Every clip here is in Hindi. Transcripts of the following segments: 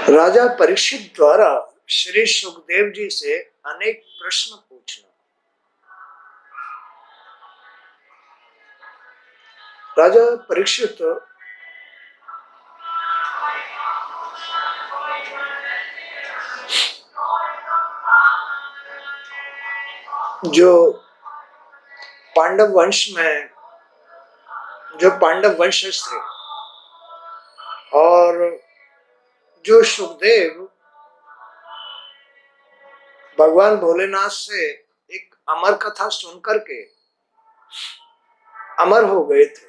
राजा परीक्षित द्वारा श्री सुखदेव जी से अनेक प्रश्न पूछना। राजा परीक्षित जो पांडव वंश में जो पांडव वंशज थे और जो सुखदेव भगवान भोलेनाथ से एक अमर कथा सुनकर के अमर हो गए थे,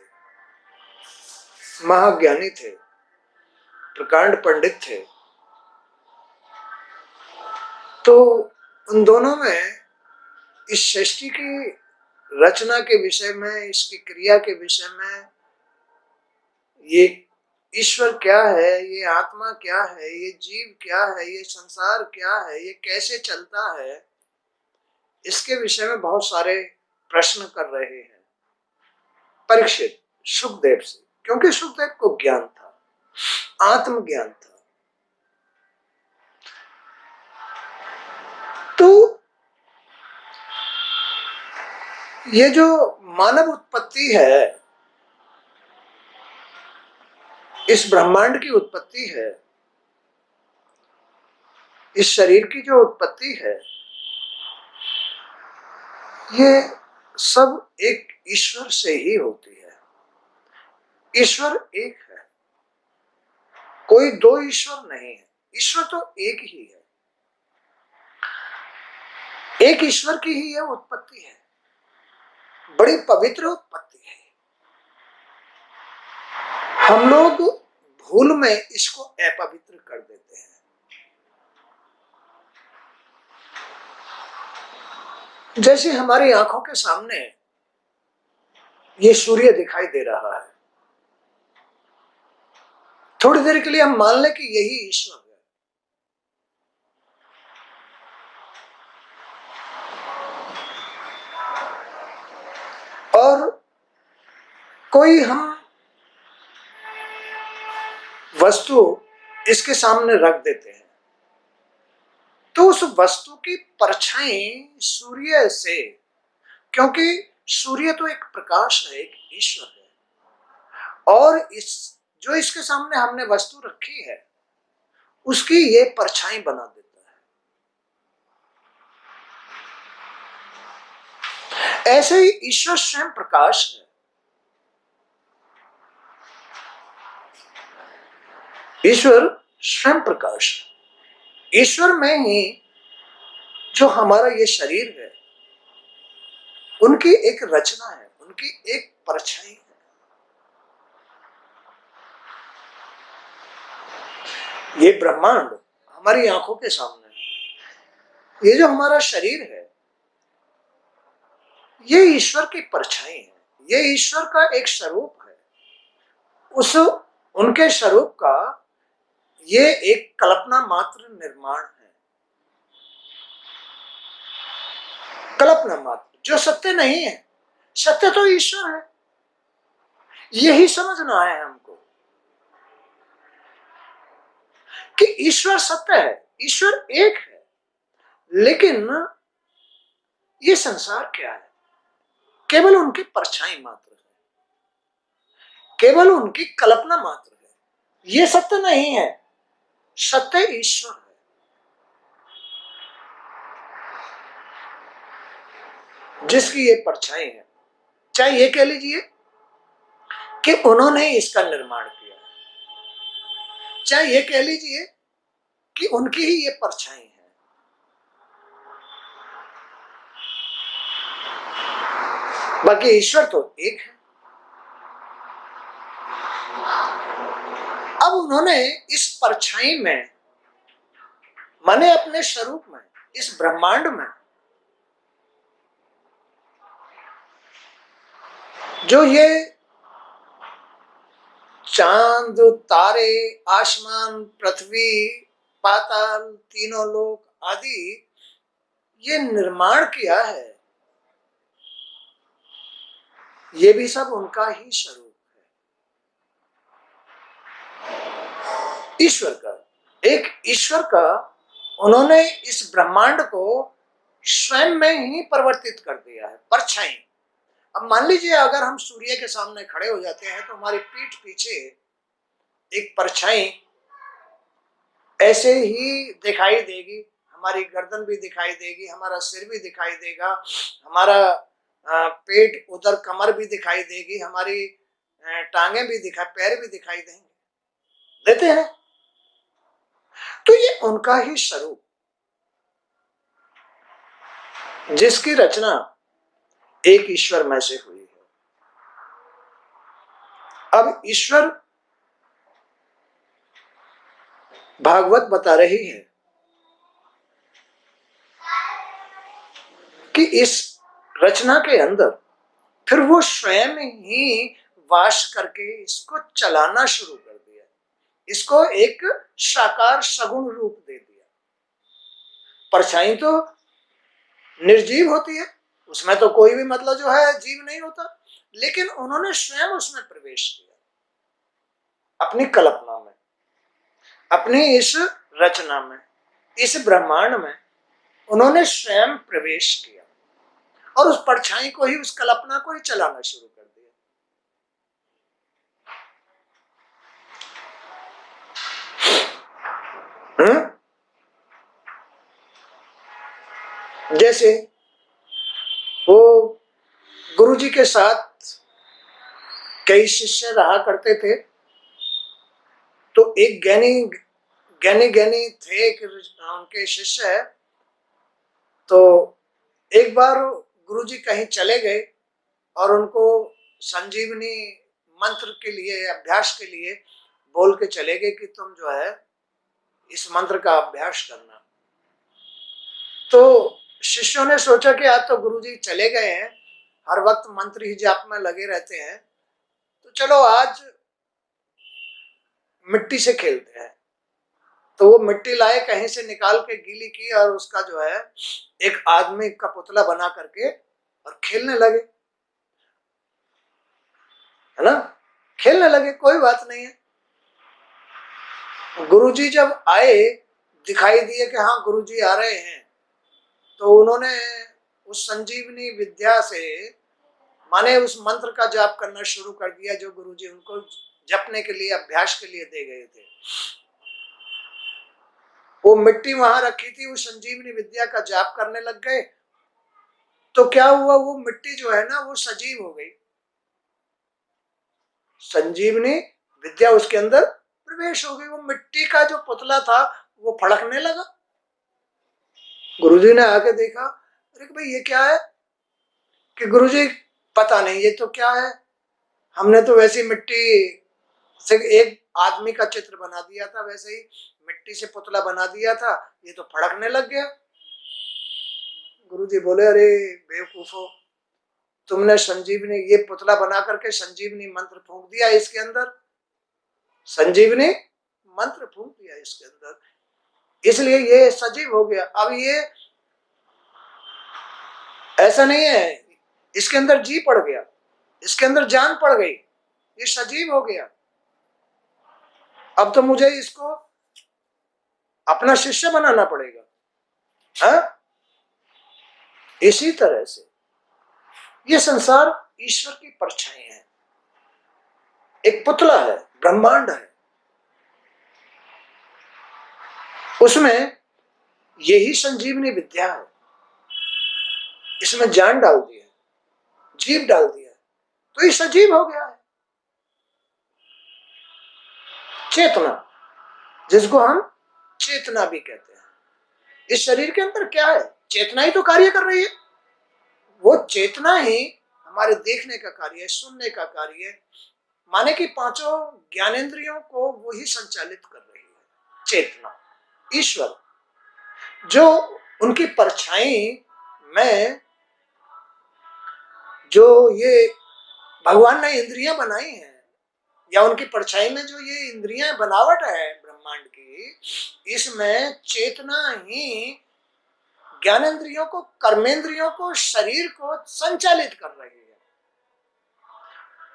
महाज्ञानी थे, प्रकांड पंडित थे, तो उन दोनों में इस सृष्टि की रचना के विषय में, इसकी क्रिया के विषय में, ये ईश्वर क्या है, ये आत्मा क्या है, ये जीव क्या है, ये संसार क्या है, ये कैसे चलता है, इसके विषय में बहुत सारे प्रश्न कर रहे हैं परीक्षित सुखदेव से, क्योंकि सुखदेव को ज्ञान था, आत्मज्ञान था। तो ये जो मानव उत्पत्ति है, इस ब्रह्मांड की उत्पत्ति है, इस शरीर की जो उत्पत्ति है, ये सब एक ईश्वर से ही होती है। ईश्वर एक है, कोई दो ईश्वर नहीं है, ईश्वर तो एक ही है। एक ईश्वर की ही यह उत्पत्ति है, बड़ी पवित्र उत्पत्ति है। हम लोग भूल में इसको अपवित्र कर देते हैं। जैसे हमारी आंखों के सामने ये सूर्य दिखाई दे रहा है, थोड़ी देर के लिए हम मान लें कि यही ईश्वर है, और कोई हम वस्तु इसके सामने रख देते हैं, तो उस वस्तु की परछाई सूर्य से, क्योंकि सूर्य तो एक प्रकाश है, एक ईश्वर है, और जो इसके सामने हमने वस्तु रखी है उसकी ये परछाई बना देता है। ऐसे ही ईश्वर स्वयं प्रकाश है। ईश्वर स्वयं प्रकाश है। ईश्वर में ही जो हमारा ये शरीर है, उनकी एक रचना है, उनकी एक परछाई है। ये ब्रह्मांड हमारी आंखों के सामने है। ये जो हमारा शरीर है, ये ईश्वर की परछाई है, ये ईश्वर का एक स्वरूप है। उनके स्वरूप का ये एक कल्पना मात्र निर्माण है, कल्पना मात्र, जो सत्य नहीं है। सत्य तो ईश्वर है, यही समझना है हमको कि ईश्वर सत्य है, ईश्वर एक है, लेकिन ये संसार क्या है? केवल उनकी परछाई मात्र है, केवल उनकी कल्पना मात्र है। ये सत्य नहीं है, सत्य ईश्वर है। जिसकी ये परछाई है, चाहे ये कह लीजिए कि उन्होंने इसका निर्माण किया, चाहे ये कह लीजिए कि उनकी ही ये परछाई है। बाकी ईश्वर तो एक है। अब उन्होंने इस परछाई में, माने अपने स्वरूप में, इस ब्रह्मांड में जो ये चांद, तारे, आसमान, पृथ्वी, पाताल, तीनों लोक आदि ये निर्माण किया है, ये भी सब उनका ही स्वरूप है, ईश्वर का एक ईश्वर का उन्होंने इस ब्रह्मांड को स्वयं में ही परिवर्तित कर दिया है, परछाई। अब मान लीजिए अगर हम सूर्य के सामने खड़े हो जाते हैं तो हमारी पीठ पीछे एक परछाई ऐसे ही दिखाई देगी, हमारी गर्दन भी दिखाई देगी, हमारा सिर भी दिखाई देगा, हमारा पेट उधर कमर भी दिखाई देगी, हमारी टांगे भी दिखाई, पैर भी दिखाई देते हैं। तो ये उनका ही स्वरूप, जिसकी रचना एक ईश्वर में से हुई है। अब ईश्वर भागवत बता रही है कि इस रचना के अंदर फिर वो स्वयं ही वास करके इसको चलाना शुरू कर दिया, इसको एक साकार सगुण रूप दे दिया। परछाई तो निर्जीव होती है, उसमें तो कोई भी मतलब जो है जीव नहीं होता, लेकिन उन्होंने स्वयं उसमें प्रवेश किया अपनी कल्पना में, अपनी इस रचना में, इस ब्रह्मांड में उन्होंने स्वयं प्रवेश किया और उस परछाई को ही, उस कल्पना को ही चलाना शुरू कर दिया। जैसे वो गुरुजी के साथ कई शिष्य रहा करते थे, तो एक ज्ञानी थे कि उनके शिष्य है। तो एक बार गुरुजी कहीं चले गए और उनको संजीवनी मंत्र के लिए, अभ्यास के लिए बोल के चले गए कि तुम जो है इस मंत्र का अभ्यास करना। तो शिष्यों ने सोचा कि आज तो गुरुजी चले गए हैं, हर वक्त मंत्र ही जाप में लगे रहते हैं, तो चलो आज मिट्टी से खेलते हैं। तो वो मिट्टी लाए, कहीं से निकाल के गीली की और उसका जो है एक आदमी का पुतला बना करके और खेलने लगे, है ना, खेलने लगे, कोई बात नहीं है। गुरुजी जब आए, दिखाई दिए कि हाँ गुरुजी आ रहे हैं, तो उन्होंने उस संजीवनी विद्या से, माने उस मंत्र का जाप करना शुरू कर दिया जो गुरुजी उनको जपने के लिए, अभ्यास के लिए दे गए थे। वो मिट्टी वहां रखी थी, वो संजीवनी विद्या का जाप करने लग गए। तो क्या हुआ, वो मिट्टी जो है ना वो सजीव हो गई, संजीवनी विद्या उसके अंदर प्रवेश हो गई। वो मिट्टी का जो पुतला था वो फड़कने लगा। गुरुजी ने आके देखा, अरे भाई ये क्या है? कि गुरुजी पता नहीं ये तो क्या है, हमने तो वैसी मिट्टी से एक आदमी का चित्र बना दिया था, वैसे ही मिट्टी से पुतला बना दिया था, ये तो फड़कने लग गया। गुरुजी बोले, अरे बेवकूफो, तुमने संजीवनी, ये पुतला बना करके संजीवनी मंत्र फूंक दिया इसके अंदर, संजीवनी मंत्र फूंक दिया इसके अंदर, इसलिए ये सजीव हो गया। अब ये ऐसा नहीं है, इसके अंदर जी पड़ गया, इसके अंदर जान पड़ गई, ये सजीव हो गया। अब तो मुझे इसको अपना शिष्य बनाना पड़ेगा। हाँ, इसी तरह से ये संसार ईश्वर की परछाई है, एक पुतला है, ब्रह्मांड है, उसमें यही संजीवनी विद्या है, इसमें जान डाल दी है, जीव डाल दिया है, तो ये सजीव हो गया है। चेतना, जिसको हम चेतना भी कहते हैं, इस शरीर के अंदर क्या है? चेतना ही तो कार्य कर रही है। वो चेतना ही हमारे देखने का कार्य है, सुनने का कार्य है, माने कि पांचों ज्ञानेंद्रियों को वो ही संचालित कर रही है। चेतना, ईश्वर, जो उनकी परछाई में, जो ये भगवान ने इंद्रियां बनाई हैं, या उनकी परछाई में जो ये इंद्रियां बनावट है ब्रह्मांड की, इसमें चेतना ही ज्ञानेंद्रियों को, कर्मेंद्रियों को, शरीर को संचालित कर रही है,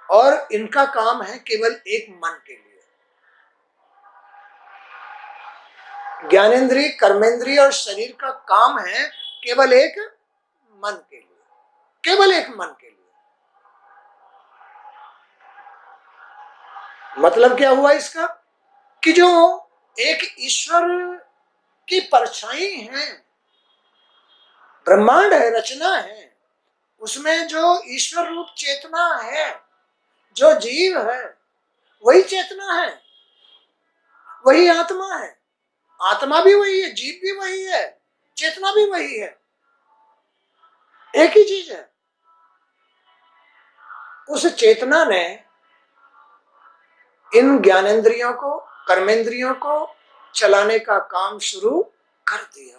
और इनका काम है केवल एक मन के लिए। ज्ञानेंद्रिय, कर्मेंद्रिय और शरीर का काम है केवल एक मन के लिए, केवल एक मन के लिए। मतलब क्या हुआ इसका कि जो एक ईश्वर की परछाई है, ब्रह्मांड है, रचना है, उसमें जो ईश्वर रूप चेतना है, जो जीव है, वही चेतना है, वही आत्मा है। आत्मा भी वही है, जीव भी वही है, चेतना भी वही है, एक ही चीज है। उस चेतना ने इन ज्ञानेंद्रियों को, कर्मेंद्रियों को चलाने का काम शुरू कर दिया।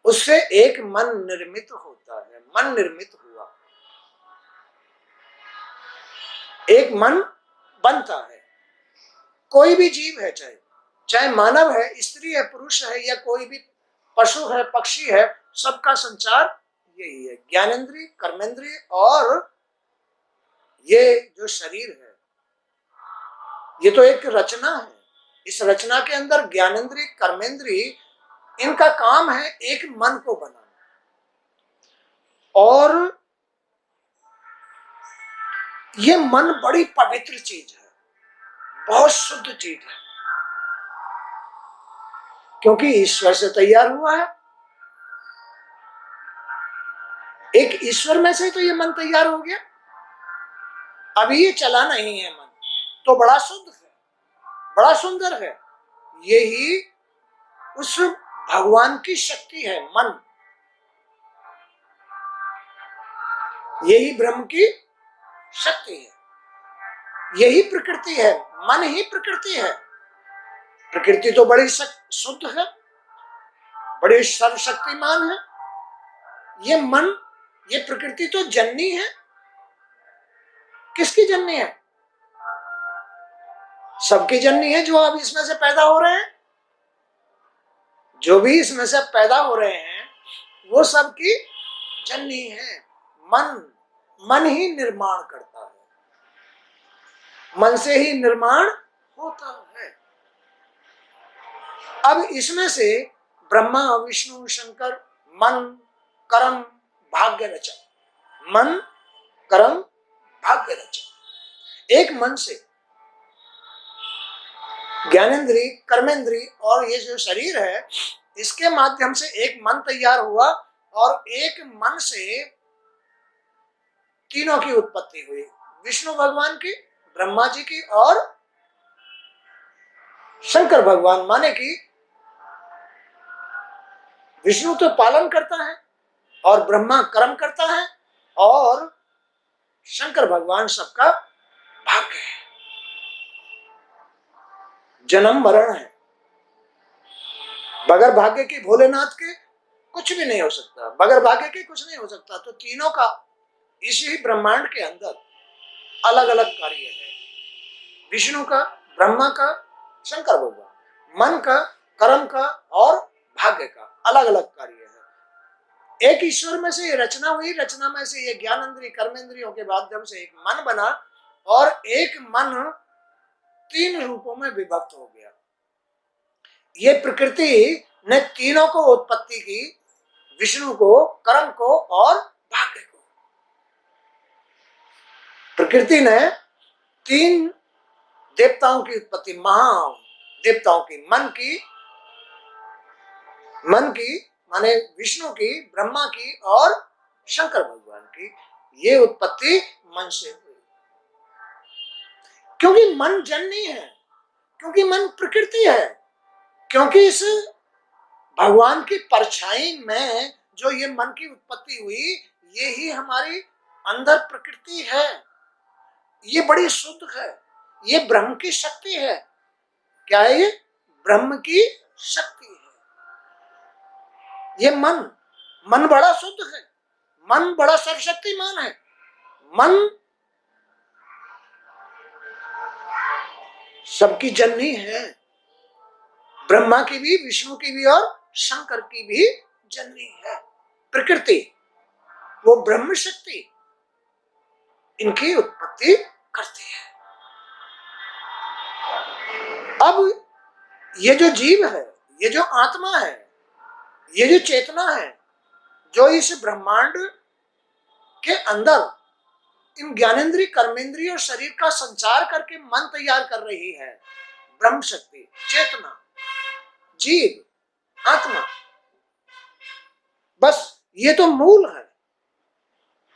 उससे एक मन निर्मित होता है, मन निर्मित हुआ, एक मन बनता है। कोई भी जीव है, चाहे चाहे मानव है, स्त्री है, पुरुष है, या कोई भी पशु है, पक्षी है, सबका संचार यही है, ज्ञानेंद्रिय, कर्मेंद्रिय और ये जो शरीर है, ये तो एक रचना है। इस रचना के अंदर ज्ञानेंद्रिय, कर्मेंद्रिय, इनका काम है एक मन को बनाना। और ये मन बड़ी पवित्र चीज है, बहुत शुद्ध चीज है, क्योंकि ईश्वर से तैयार हुआ है। एक ईश्वर में से तो ये मन तैयार हो गया। अभी ये चला नहीं है मन, तो बड़ा शुद्ध है, बड़ा सुंदर है। यही उस भगवान की शक्ति है, मन। यही ब्रह्म की शक्ति है, यही प्रकृति है, मन ही प्रकृति है। प्रकृति तो बड़ी शुद्ध है, बड़ी सर्वशक्तिमान है। ये मन, ये प्रकृति तो जननी है। किसकी जननी है? सबकी जननी है, जो अब इसमें से पैदा हो रहे हैं। जो भी इसमें से पैदा हो रहे हैं वो सबकी जननी है। मन ही निर्माण करता है, मन से ही निर्माण होता है। अब इसमें से ब्रह्मा, विष्णु, शंकर मन, कर्म, भाग्य रचा। मन, कर्म, भाग्य रचा। एक मन से ज्ञानेंद्रिय, कर्मेंद्रिय और ये जो शरीर है, इसके माध्यम से एक मन तैयार हुआ, और एक मन से तीनों की उत्पत्ति हुई, विष्णु भगवान की, ब्रह्मा जी की और शंकर भगवान। माने कि विष्णु तो पालन करता है और ब्रह्मा कर्म करता है और शंकर भगवान सबका भाग्य है, जन्म मरण है। बगैर भाग्य के भोलेनाथ के कुछ भी नहीं हो सकता, बगैर भाग्य के कुछ नहीं हो सकता। तो तीनों का इसी ब्रह्मांड के अंदर अलग अलग कार्य है। विष्णु का, ब्रह्मा का, शंकर भगवान, मन का, कर्म का और भाग्य का अलग अलग कार्य है। एक ईश्वर में से ये रचना हुई, रचना में से ये ज्ञानेंद्रिय, कर्मेंद्रियों के माध्यम से एक मन बना, और एक मन तीन रूपों में विभक्त हो गया। ये प्रकृति ने तीनों को उत्पत्ति की, विष्णु को, कर्म को और भाग्य को। प्रकृति ने तीन देवताओं की उत्पत्ति, महादेवताओं की, मन की माने विष्णु की, ब्रह्मा की और शंकर भगवान की, ये उत्पत्ति मन से हुई। क्योंकि मन जननी है, क्योंकि मन प्रकृति है, क्योंकि इस भगवान की परछाई में जो ये मन की उत्पत्ति हुई, ये ही हमारी अंदर प्रकृति है। ये बड़ी शुद्ध है, ये ब्रह्म की शक्ति है। क्या है ये? ब्रह्म की शक्ति है। ये मन बड़ा शुद्ध है, मन बड़ा सर्वशक्तिमान है। मन सबकी जननी है, ब्रह्मा की भी, विष्णु की भी और शंकर की भी जननी है। प्रकृति, वो ब्रह्म शक्ति इनकी उत्पत्ति करती है। अब ये जो जीव है, ये जो आत्मा है, ये जो चेतना है, जो इस ब्रह्मांड के अंदर इन ज्ञानेन्द्रिय, कर्मेंद्रिय और शरीर का संचार करके मन तैयार कर रही है, ब्रह्म शक्ति, चेतना, जीव, आत्मा, बस ये तो मूल है।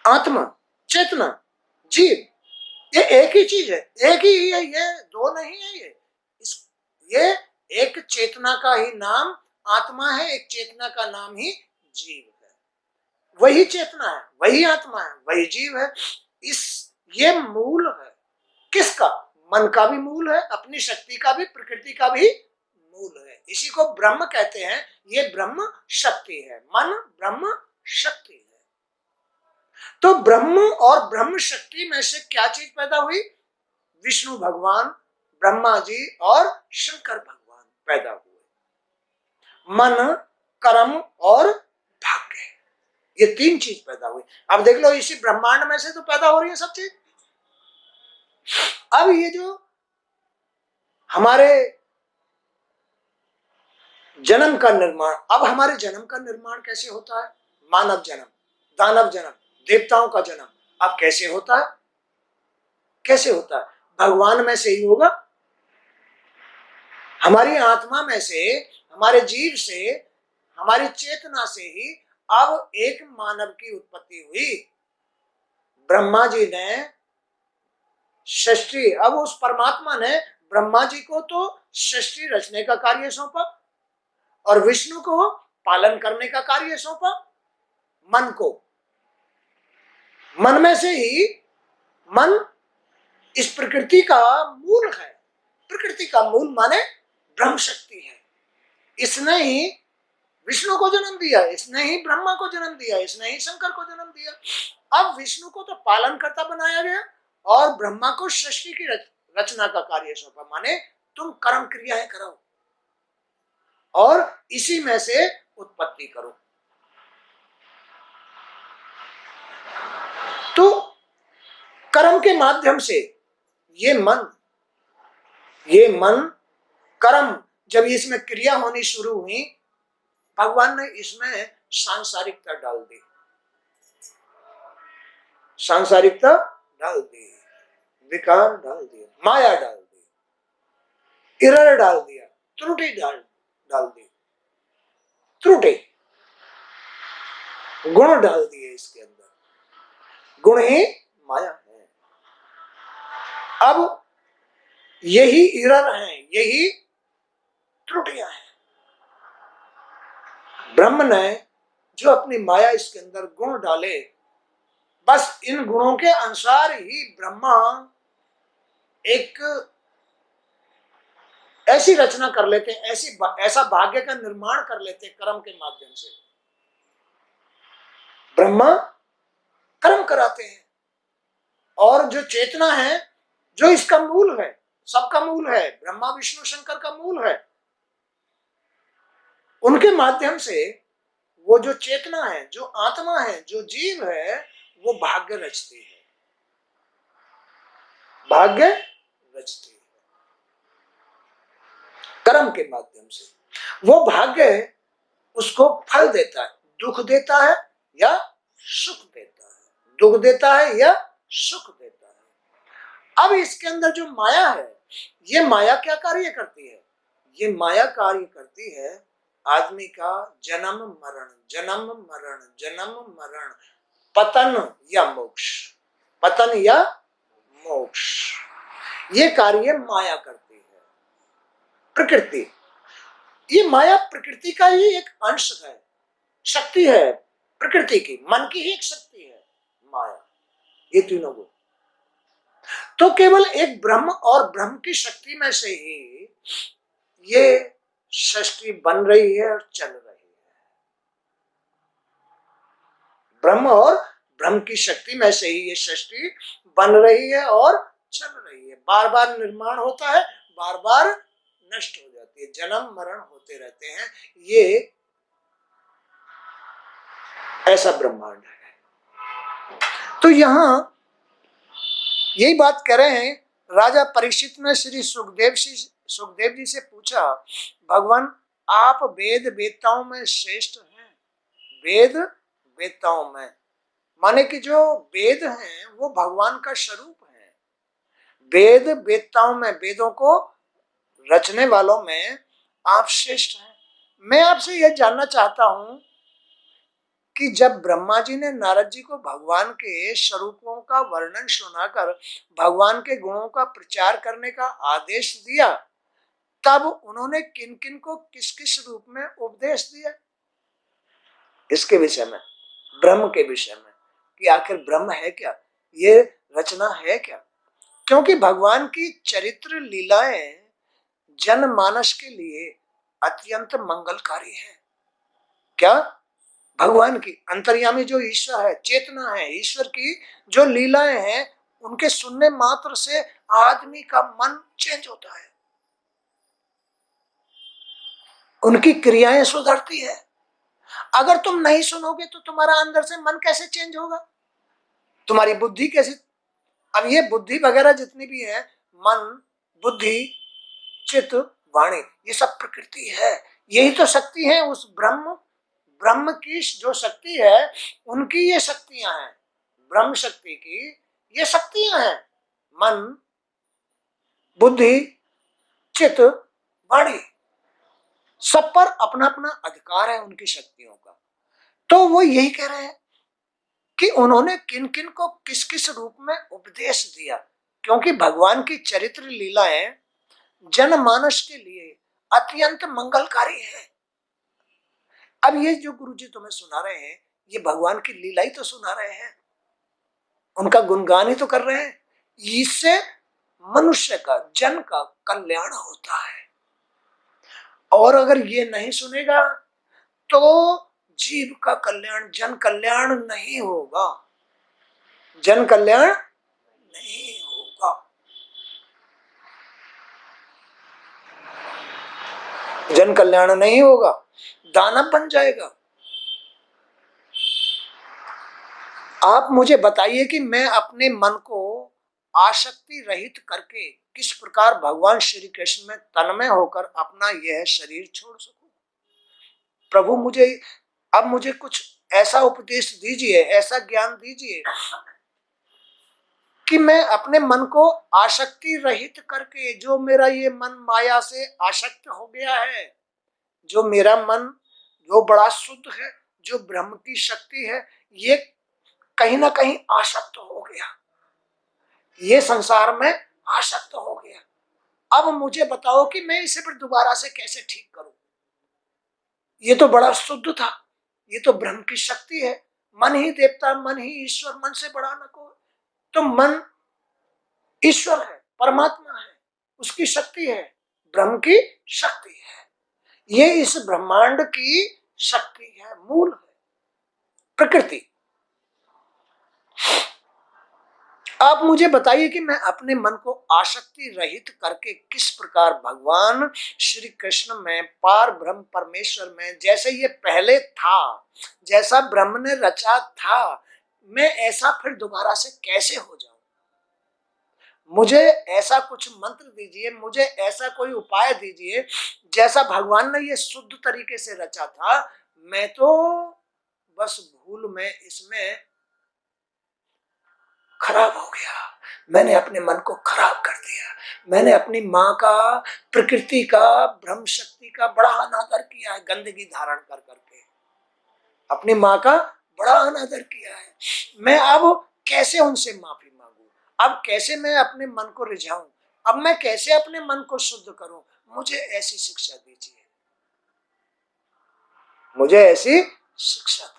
आत्मा, चेतना, जीव, ये एक ही चीज है, एक ही है, ये दो नहीं है। ये एक चेतना का ही नाम आत्मा है, एक चेतना का नाम ही जीव है। वही चेतना है, वही आत्मा है, वही जीव है। ये मूल है। किसका? मन का भी मूल है, अपनी शक्ति का भी, प्रकृति का भी मूल है। इसी को ब्रह्म कहते हैं। ये ब्रह्म शक्ति है, मन ब्रह्म शक्ति है। तो ब्रह्म और ब्रह्म शक्ति में से क्या चीज पैदा हुई? विष्णु भगवान, ब्रह्मा जी और शंकर भगवान पैदा हुए। मन, कर्म और भाग्य, ये तीन चीज पैदा हुई। अब देख लो, इसी ब्रह्मांड में से तो पैदा हो रही है सब चीज। अब ये जो हमारे जन्म का निर्माण, अब हमारे जन्म का निर्माण कैसे होता है? मानव जन्म, दानव जन्म, देवताओं का जन्म अब कैसे होता है? कैसे होता है? भगवान में से ही होगा। हमारी आत्मा में से, हमारे जीव से, हमारी चेतना से ही अब एक मानव की उत्पत्ति हुई। ब्रह्मा जी ने सृष्टि, अब उस परमात्मा ने ब्रह्मा जी को तो सृष्टि रचने का कार्य सौंपा और विष्णु को पालन करने का कार्य सौंपा। मन को, मन में से ही, मन इस प्रकृति का मूल है। प्रकृति का मूल माने ब्रह्म शक्ति है। इसने ही विष्णु को जन्म दिया, इसने ही ब्रह्मा को जन्म दिया, इसने ही शंकर को जन्म दिया। अब विष्णु को तो पालन करता बनाया गया और ब्रह्मा को सृष्टि की रचना का कार्य सौंपा। माने तुम कर्म क्रियाएं करो और इसी में से उत्पत्ति करो। तो कर्म के माध्यम से ये मन कर्म, जब इसमें क्रिया होनी शुरू हुई, भगवान ने इसमें सांसारिकता डाल दी, सांसारिकता डाल दी, विकार डाल दिया, माया डाल दी, इरर डाल दिया, त्रुटि डाल दी, त्रुटि, गुण डाल दिए इसके अंदर। गुण ही माया है। अब यही इरर है, यही त्रुटियां हैं। ब्रह्म ने जो अपनी माया इसके अंदर गुण डाले, बस इन गुणों के अनुसार ही ब्रह्मा एक ऐसी रचना कर लेते, ऐसा भाग्य का निर्माण कर लेते कर्म के माध्यम से। ब्रह्मा कर्म कराते हैं और जो चेतना है, जो इसका मूल है, सबका मूल है, ब्रह्मा विष्णु शंकर का मूल है, उनके माध्यम से वो जो चेतना है, जो आत्मा है, जो जीव है, वो भाग्य रचती है, भाग्य रचती है कर्म के माध्यम से। वो भाग्य उसको फल देता है, दुख देता है या सुख देता है, दुख देता है या सुख देता है। अब इसके अंदर जो माया है, ये माया क्या कार्य करती है? ये माया कार्य करती है आदमी का जन्म मरण, जन्म मरण, जन्म मरण, पतन या मोक्ष, पतन या मोक्ष, ये कार्य माया करती है। प्रकृति, ये माया प्रकृति का ही एक अंश है, शक्ति है प्रकृति की, मन की ही एक शक्ति है माया। ये तीनों गुण तो केवल एक ब्रह्म और ब्रह्म की शक्ति में से ही ये सृष्टि बन रही है और चल रही है। ब्रह्म और ब्रह्म की शक्ति में से ही ये सृष्टि बन रही है और चल रही है। बार बार निर्माण होता है, बार बार नष्ट हो जाती है, जन्म मरण होते रहते हैं। ये ऐसा ब्रह्मांड है। तो यहां यही बात कह रहे हैं। राजा परीक्षित ने श्री सुखदेव जी से पूछा, भगवान आप वेद वेत्ताओं में श्रेष्ठ हैं। वेद वेत्ताओं में माने कि जो वेद हैं वो भगवान का स्वरूप है। वेद वेत्ताओं में, वेदों को रचने वालों में आप श्रेष्ठ हैं। मैं आपसे यह जानना चाहता हूं कि जब ब्रह्मा जी ने नारद जी को भगवान के स्वरूपों का वर्णन सुनाकर भगवान के गुणों का प्रचार करने का आदेश दिया, तब उन्होंने किन किन को किस किस रूप में उपदेश दिया? इसके विषय में, ब्रह्म के विषय में, कि आखिर ब्रह्म है क्या, ये रचना है क्या। क्योंकि भगवान की चरित्र लीलाएं जनमानस के लिए अत्यंत मंगलकारी है। क्या? भगवान की अंतर्यामी जो ईश्वर है, चेतना है, ईश्वर की जो लीलाएं हैं, उनके सुनने मात्र से आदमी का मन चेंज होता है, उनकी क्रियाएं सुधरती है। अगर तुम नहीं सुनोगे तो तुम्हारा अंदर से मन कैसे चेंज होगा, तुम्हारी बुद्धि कैसे? अब ये बुद्धि वगैरह जितनी भी है, मन, बुद्धि, चित्त, वाणी, ये सब प्रकृति है। यही तो शक्ति है उस ब्रह्म, ब्रह्म की जो शक्ति है, उनकी ये शक्तियां हैं। ब्रह्म शक्ति की ये शक्तियां हैं, मन, बुद्धि, चित्त, वाणी, सब पर अपना अपना अधिकार है उनकी शक्तियों का। तो वो यही कह रहे हैं कि उन्होंने किन किन को किस किस रूप में उपदेश दिया, क्योंकि भगवान की चरित्र लीलाएं जनमानस के लिए अत्यंत मंगलकारी है। अब ये जो गुरुजी तुम्हें सुना रहे हैं, ये भगवान की लीला ही तो सुना रहे हैं, उनका गुणगान ही तो कर रहे हैं। इससे मनुष्य का, जन का कल्याण होता है। और अगर ये नहीं सुनेगा तो जीव का कल्याण, जन कल्याण नहीं होगा, जन कल्याण नहीं होगा। जन कल्याण नहीं होगा, दानव बन जाएगा। आप मुझे बताइए कि मैं अपने मन को आसक्ति रहित करके किस प्रकार भगवान श्री कृष्ण में तन्मय होकर अपना यह शरीर छोड़ सकूं। प्रभु मुझे अब मुझे कुछ ऐसा उपदेश दीजिए, ऐसा ज्ञान दीजिए कि मैं अपने मन को आसक्ति रहित करके, जो मेरा ये मन माया से आसक्त हो गया है, जो मेरा मन जो बड़ा शुद्ध है, जो ब्रह्म की शक्ति है, ये कहीं ना कहीं आसक्त हो गया, ये संसार में आसक्त हो गया। अब मुझे बताओ कि मैं इसे फिर दोबारा से कैसे ठीक करूं। ये तो बड़ा शुद्ध था, ये तो ब्रह्म की शक्ति है। मन ही देवता, मन ही ईश्वर, मन से बड़ा न कोई। तो मन ईश्वर है, परमात्मा है, उसकी शक्ति है, ब्रह्म की शक्ति है, ये इस ब्रह्मांड की शक्ति है, मूल है, प्रकृति। आप मुझे बताइए कि मैं अपने मन को आसक्ति रहित करके किस प्रकार भगवान श्री कृष्ण में, पार ब्रह्म परमेश्वर में, जैसे ये पहले था, जैसा ब्रह्म ने रचा था, मैं ऐसा फिर दोबारा से कैसे हो जाऊं। मुझे ऐसा कुछ मंत्र दीजिए, मुझे ऐसा कोई उपाय दीजिए, जैसा भगवान ने ये शुद्ध तरीके से रचा था। मैं तो बस भूल में इसमें खराब हो गया, मैंने अपने मन को खराब कर दिया, मैंने अपनी माँ का, प्रकृति का, ब्रह्म शक्ति का बड़ा अनादर किया है, गंदगी धारण कर करके अपनी माँ का बड़ा अनादर किया है। मैं अब कैसे उनसे माफी मांगू, अब कैसे मैं अपने मन को रिझाऊं, अब मैं कैसे अपने मन को शुद्ध करूं। मुझे ऐसी शिक्षा दीजिए, मुझे ऐसी शिक्षा दीजिए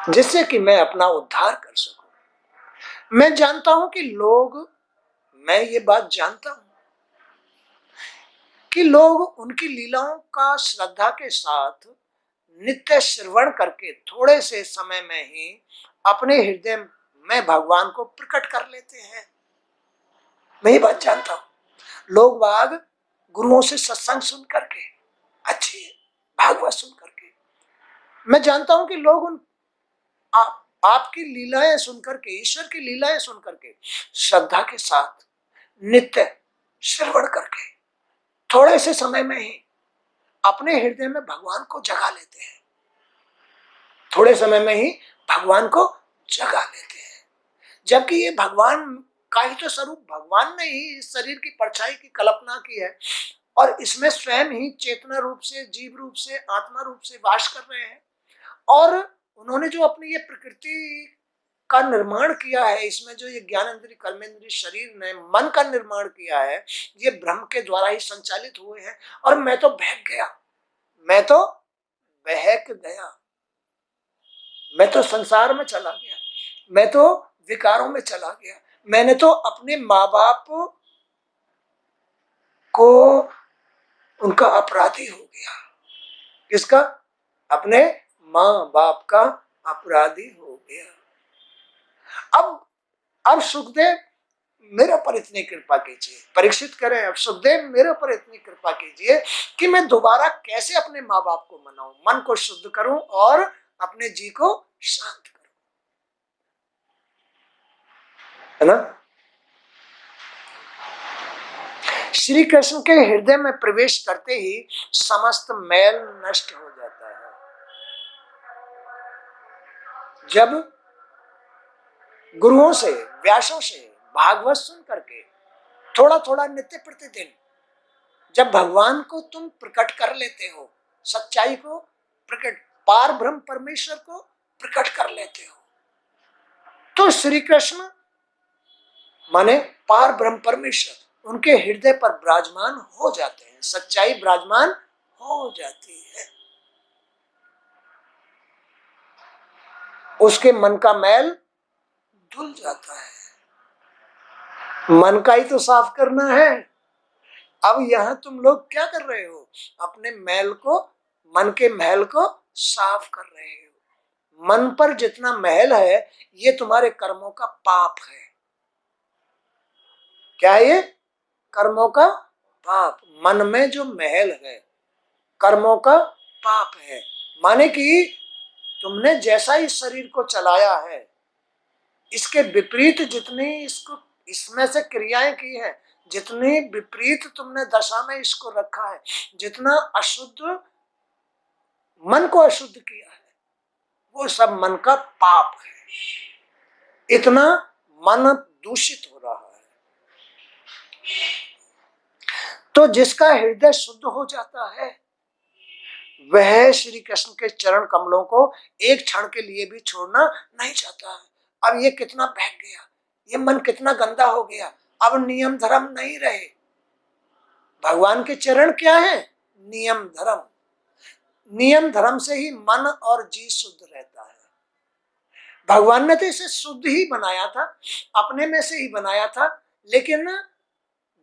जिससे कि मैं अपना उद्धार कर सकूं। मैं जानता हूं कि लोग, मैं ये बात जानता हूं कि लोग उनकी लीलाओं का श्रद्धा के साथ नित्य श्रवण करके थोड़े से समय में ही अपने हृदय में भगवान को प्रकट कर लेते हैं। मैं ये बात जानता हूं। लोग बाग गुरुओं से सत्संग सुन करके, अच्छी भागवत सुन करके, मैं जानता हूं कि लोग उन आपकी लीलाएं सुनकर के, ईश्वर की लीलाएं सुनकर के श्रद्धा के साथ नित्य श्रवण करके थोड़े से समय में ही अपने हृदय में भगवान को जगा लेते हैं, थोड़े समय में ही भगवान को जगा लेते हैं। जबकि ये भगवान का ही तो स्वरूप, भगवान ने ही इस शरीर की परछाई की कल्पना की है और इसमें स्वयं ही चेतना रूप से, जीव रूप से, आत्मा रूप से वास कर रहे हैं। और उन्होंने जो अपनी ये प्रकृति का निर्माण किया है, इसमें जो ये ज्ञानेंद्रिय, कर्मेंद्रिय, शरीर ने मन का निर्माण किया है, ये ब्रह्म के द्वारा ही संचालित हुए हैं। और मैं तो बहक गया, मैं तो बहक गया, मैं तो संसार में चला गया, मैं तो विकारों में चला गया। मैंने तो अपने माँ बाप को उनका अपराधी हो गया। किसका? अपने माँ बाप का अपराधी हो गया। अब सुखदेव मेरे पर इतनी कृपा कीजिए, परीक्षित करें, अब सुखदेव मेरे पर इतनी कृपा कीजिए कि मैं दोबारा कैसे अपने माँ बाप को मनाऊं, मन को शुद्ध करूं और अपने जी को शांत करूं, है ना। श्री कृष्ण के हृदय में प्रवेश करते ही समस्त मैल नष्ट हो जाता है। जब गुरुओं से, व्यासों से भागवत सुन करके थोड़ा थोड़ा नित्य प्रतिदिन जब भगवान को तुम प्रकट कर लेते हो, सच्चाई को प्रकट, पार ब्रह्म परमेश्वर को प्रकट कर लेते हो, तो श्री कृष्ण माने पार ब्रह्म परमेश्वर उनके हृदय पर विराजमान हो जाते हैं, सच्चाई विराजमान हो जाती है। उसके मन का मैल धुल जाता है। मन का ही तो साफ करना है। अब यहां तुम लोग क्या कर रहे हो? अपने मैल को, मन के महल को साफ कर रहे हो। मन पर जितना महल है ये तुम्हारे कर्मों का पाप है। क्या है ये? कर्मों का पाप। मन में जो महल है कर्मों का पाप है। माने कि तुमने जैसा इस शरीर को चलाया है, इसके विपरीत जितनी इसको, इसमें से क्रियाएं की हैं, जितनी विपरीत तुमने दशा में इसको रखा है, जितना अशुद्ध मन को अशुद्ध किया है, वो सब मन का पाप है। इतना मन दूषित हो रहा है। तो जिसका हृदय शुद्ध हो जाता है वह श्री कृष्ण के चरण कमलों को एक क्षण के लिए भी छोड़ना नहीं चाहता है। अब ये कितना बहक गया, ये मन कितना गंदा हो गया, अब नियम धर्म नहीं रहे। भगवान के चरण क्या है? नियम धर्म। नियम धर्म से ही मन और जी शुद्ध रहता है। भगवान ने तो इसे शुद्ध ही बनाया था, अपने में से ही बनाया था, लेकिन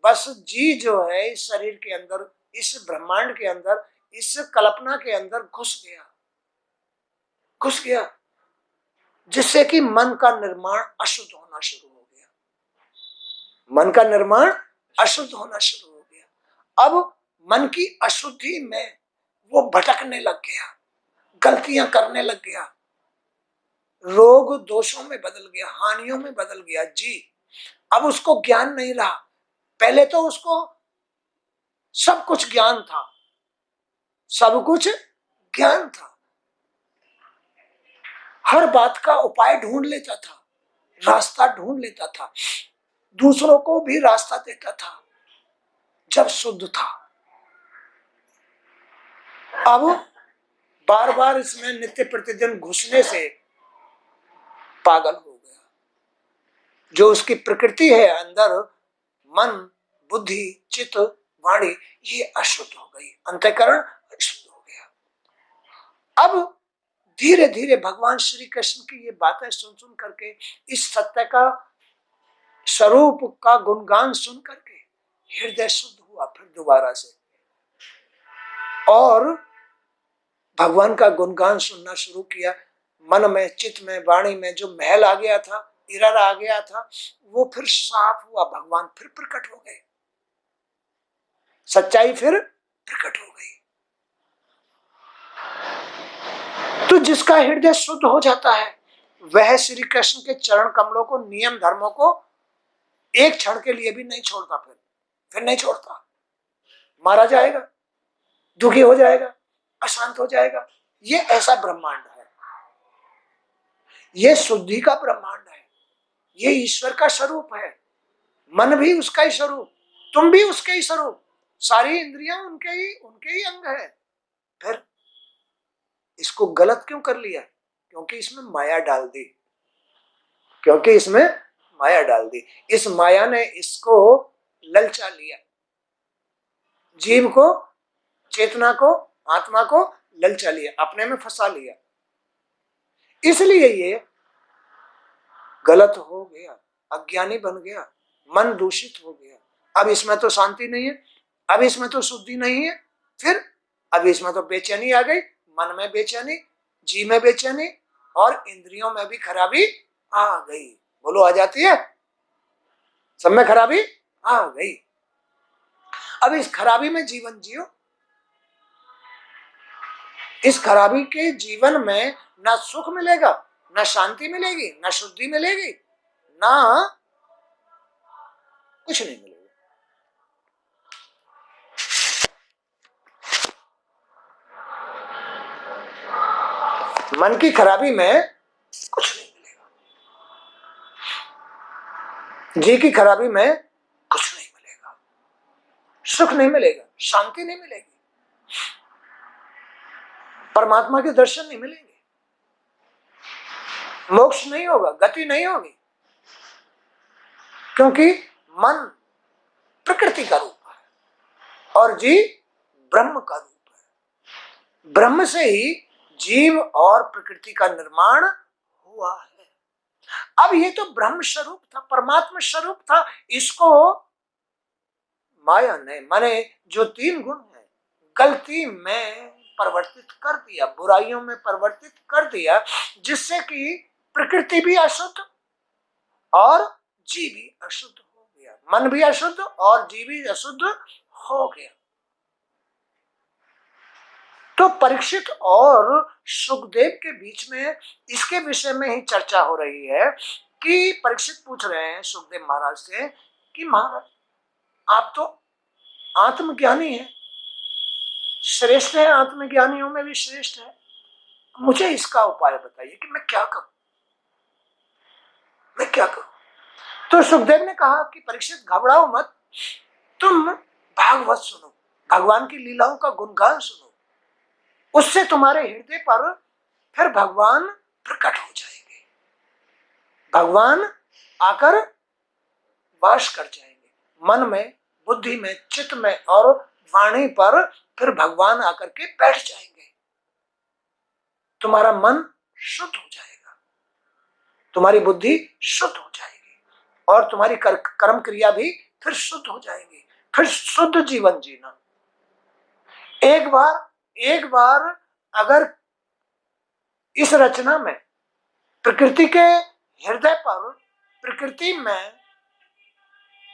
बस जी जो है इस शरीर के अंदर, इस ब्रह्मांड के अंदर, इस कल्पना के अंदर घुस गया, जिससे कि मन का निर्माण अशुद्ध होना शुरू हो गया। मन का निर्माण अशुद्ध होना शुरू हो गया। अब मन की अशुद्धि में वो भटकने लग गया, गलतियां करने लग गया, रोग दोषों में बदल गया, हानियों में बदल गया जी। अब उसको ज्ञान नहीं रहा। पहले तो उसको सब कुछ ज्ञान था, सब कुछ ज्ञान था, हर बात का उपाय ढूंढ लेता था, रास्ता ढूंढ लेता था, दूसरों को भी रास्ता देता था जब शुद्ध था। अब बार बार इसमें नित्य प्रतिदिन घुसने से पागल हो गया। जो उसकी प्रकृति है अंदर, मन, बुद्धि, चित्त, वाणी, ये अशुद्ध हो गई, अंतःकरण अशुद्ध हो गया। अब धीरे धीरे भगवान श्री कृष्ण की ये बातें सुन सुन करके, इस सत्य का स्वरूप का गुणगान सुन करके हृदय शुद्ध हुआ फिर दोबारा से, और भगवान का गुणगान सुनना शुरू किया। मन में, चित्त में, वाणी में जो महल आ गया था, इरर आ गया था, वो फिर साफ हुआ। भगवान फिर प्रकट हो गए, सच्चाई फिर प्रकट हो गई। तो जिसका हृदय शुद्ध हो जाता है वह श्री कृष्ण के चरण कमलों को, नियम धर्मों को एक क्षण के लिए भी नहीं छोड़ता, फिर नहीं छोड़ता। मारा जाएगा, दुखी हो जाएगा, अशांत हो जाएगा। ये ऐसा ब्रह्मांड है, ये शुद्धि का ब्रह्मांड है, ये ईश्वर का स्वरूप है। मन भी उसका ही स्वरूप, तुम भी उसके ही स्वरूप, सारी इंद्रियां उनके ही अंग है। फिर इसको गलत क्यों कर लिया? क्योंकि इसमें माया डाल दी, क्योंकि इसमें माया डाल दी। इस माया ने इसको ललचा लिया, जीव को, चेतना को, आत्मा को ललचा लिया, अपने में फंसा लिया। इसलिए ये गलत हो गया, अज्ञानी बन गया, मन दूषित हो गया। अब इसमें तो शांति नहीं है, अब इसमें तो शुद्धि नहीं है, फिर अब इसमें तो बेचैनी आ गई, मन में बेचैनी, जी में बेचैनी, और इंद्रियों में भी खराबी आ गई। बोलो, आ जाती है? सब में खराबी आ गई। अब इस खराबी में जीवन जियो। इस खराबी के जीवन में ना सुख मिलेगा, ना शांति मिलेगी, ना शुद्धि मिलेगी, ना कुछ नहीं मिलेगा। मन की खराबी में कुछ नहीं मिलेगा, जी की खराबी में कुछ नहीं मिलेगा, सुख नहीं मिलेगा, शांति नहीं मिलेगी, परमात्मा के दर्शन नहीं मिलेंगे, मोक्ष नहीं होगा, गति नहीं होगी। क्योंकि मन प्रकृति का रूप है और जी ब्रह्म का रूप है। ब्रह्म से ही जीव और प्रकृति का निर्माण हुआ है। अब ये तो ब्रह्म स्वरूप था, परमात्मा स्वरूप था, इसको माया ने, माने जो तीन गुण है, गलती में परिवर्तित कर दिया, बुराइयों में परिवर्तित कर दिया, जिससे कि प्रकृति भी अशुद्ध और जीव भी अशुद्ध हो गया, मन भी अशुद्ध और जीव भी अशुद्ध हो गया। तो परीक्षित और सुखदेव के बीच में इसके विषय में ही चर्चा हो रही है कि परीक्षित पूछ रहे हैं सुखदेव महाराज से कि महाराज, आप तो आत्मज्ञानी हैं, श्रेष्ठ है, आत्मज्ञानियों में भी श्रेष्ठ है, मुझे इसका उपाय बताइए कि मैं क्या करूं, मैं क्या करूं। तो सुखदेव ने कहा कि परीक्षित, घबराओ मत, तुम भागवत सुनो, भगवान की लीलाओं का गुणगान सुनो, उससे तुम्हारे हृदय पर फिर भगवान प्रकट हो जाएंगे, भगवान आकर वास कर जाएंगे, मन में, बुद्धि में, चित्त में और वाणी पर फिर भगवान आकर के बैठ जाएंगे। तुम्हारा मन शुद्ध हो जाएगा, तुम्हारी बुद्धि शुद्ध हो जाएगी और तुम्हारी कर्म क्रिया भी फिर शुद्ध हो जाएगी, फिर शुद्ध जीवन जीना। एक बार अगर इस रचना में प्रकृति के हृदय पर, प्रकृति में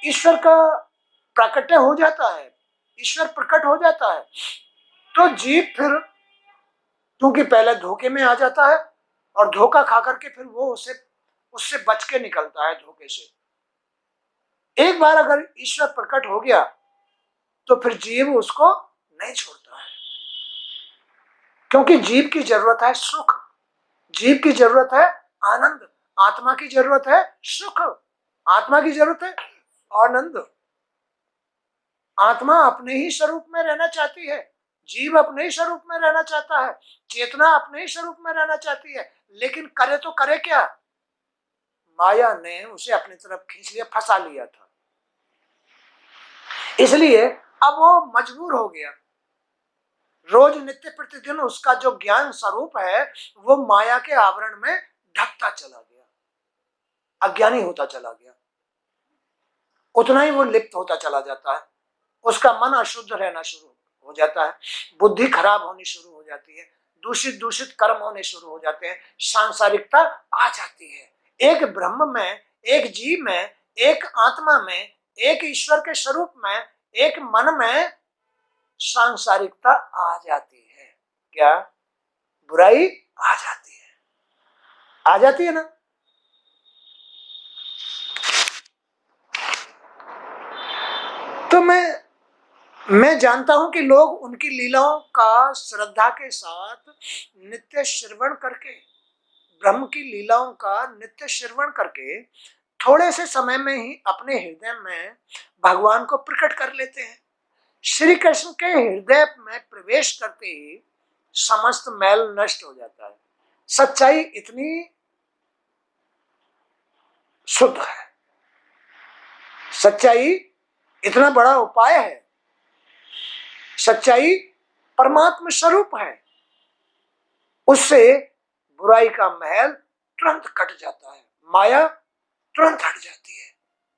ईश्वर का प्राकट्य हो जाता है, ईश्वर प्रकट हो जाता है, तो जीव फिर, क्योंकि पहले धोखे में आ जाता है और धोखा खा करके फिर वो उससे बच के निकलता है धोखे से। एक बार अगर ईश्वर प्रकट हो गया तो फिर जीव उसको नहीं छोड़ता है, क्योंकि जीव की जरूरत है सुख, जीव की जरूरत है आनंद, आत्मा की जरूरत है सुख, आत्मा की जरूरत है आनंद। आत्मा अपने ही स्वरूप में रहना चाहती है, जीव अपने ही स्वरूप में रहना चाहता है, चेतना अपने ही स्वरूप में रहना चाहती है, लेकिन करे तो करे क्या? माया ने उसे अपनी तरफ खींच लिया, फंसा लिया था, इसलिए अब वो मजबूर हो गया। रोज नित्य प्रतिदिन उसका जो ज्ञान स्वरूप है वो माया के आवरण में ढकता चला गया, अज्ञानी होता चला गया, उतना ही वो लिप्त होता चला जाता है, उसका मन अशुद्ध रहना शुरू हो जाता है, बुद्धि खराब होनी शुरू हो जाती है, दूषित दूषित कर्म होने शुरू हो जाते हैं, सांसारिकता आ जाती है। एक ब्रह्म में, एक जीव में, एक आत्मा में, एक ईश्वर के स्वरूप में, एक मन में सांसारिकता आ जाती है। क्या? बुराई आ जाती है, आ जाती है ना। तो मैं मैं जानता हूं कि लोग उनकी लीलाओं का श्रद्धा के साथ नित्य श्रवण करके, ब्रह्म की लीलाओं का नित्य श्रवण करके थोड़े से समय में ही अपने हृदय में भगवान को प्रकट कर लेते हैं। श्री कृष्ण के हृदय में प्रवेश करते ही समस्त मैल नष्ट हो जाता है। सच्चाई इतनी शुद्ध है, सच्चाई इतना बड़ा उपाय है, सच्चाई परमात्मा स्वरूप है, उससे बुराई का महल तुरंत कट जाता है, माया तुरंत हट जाती है।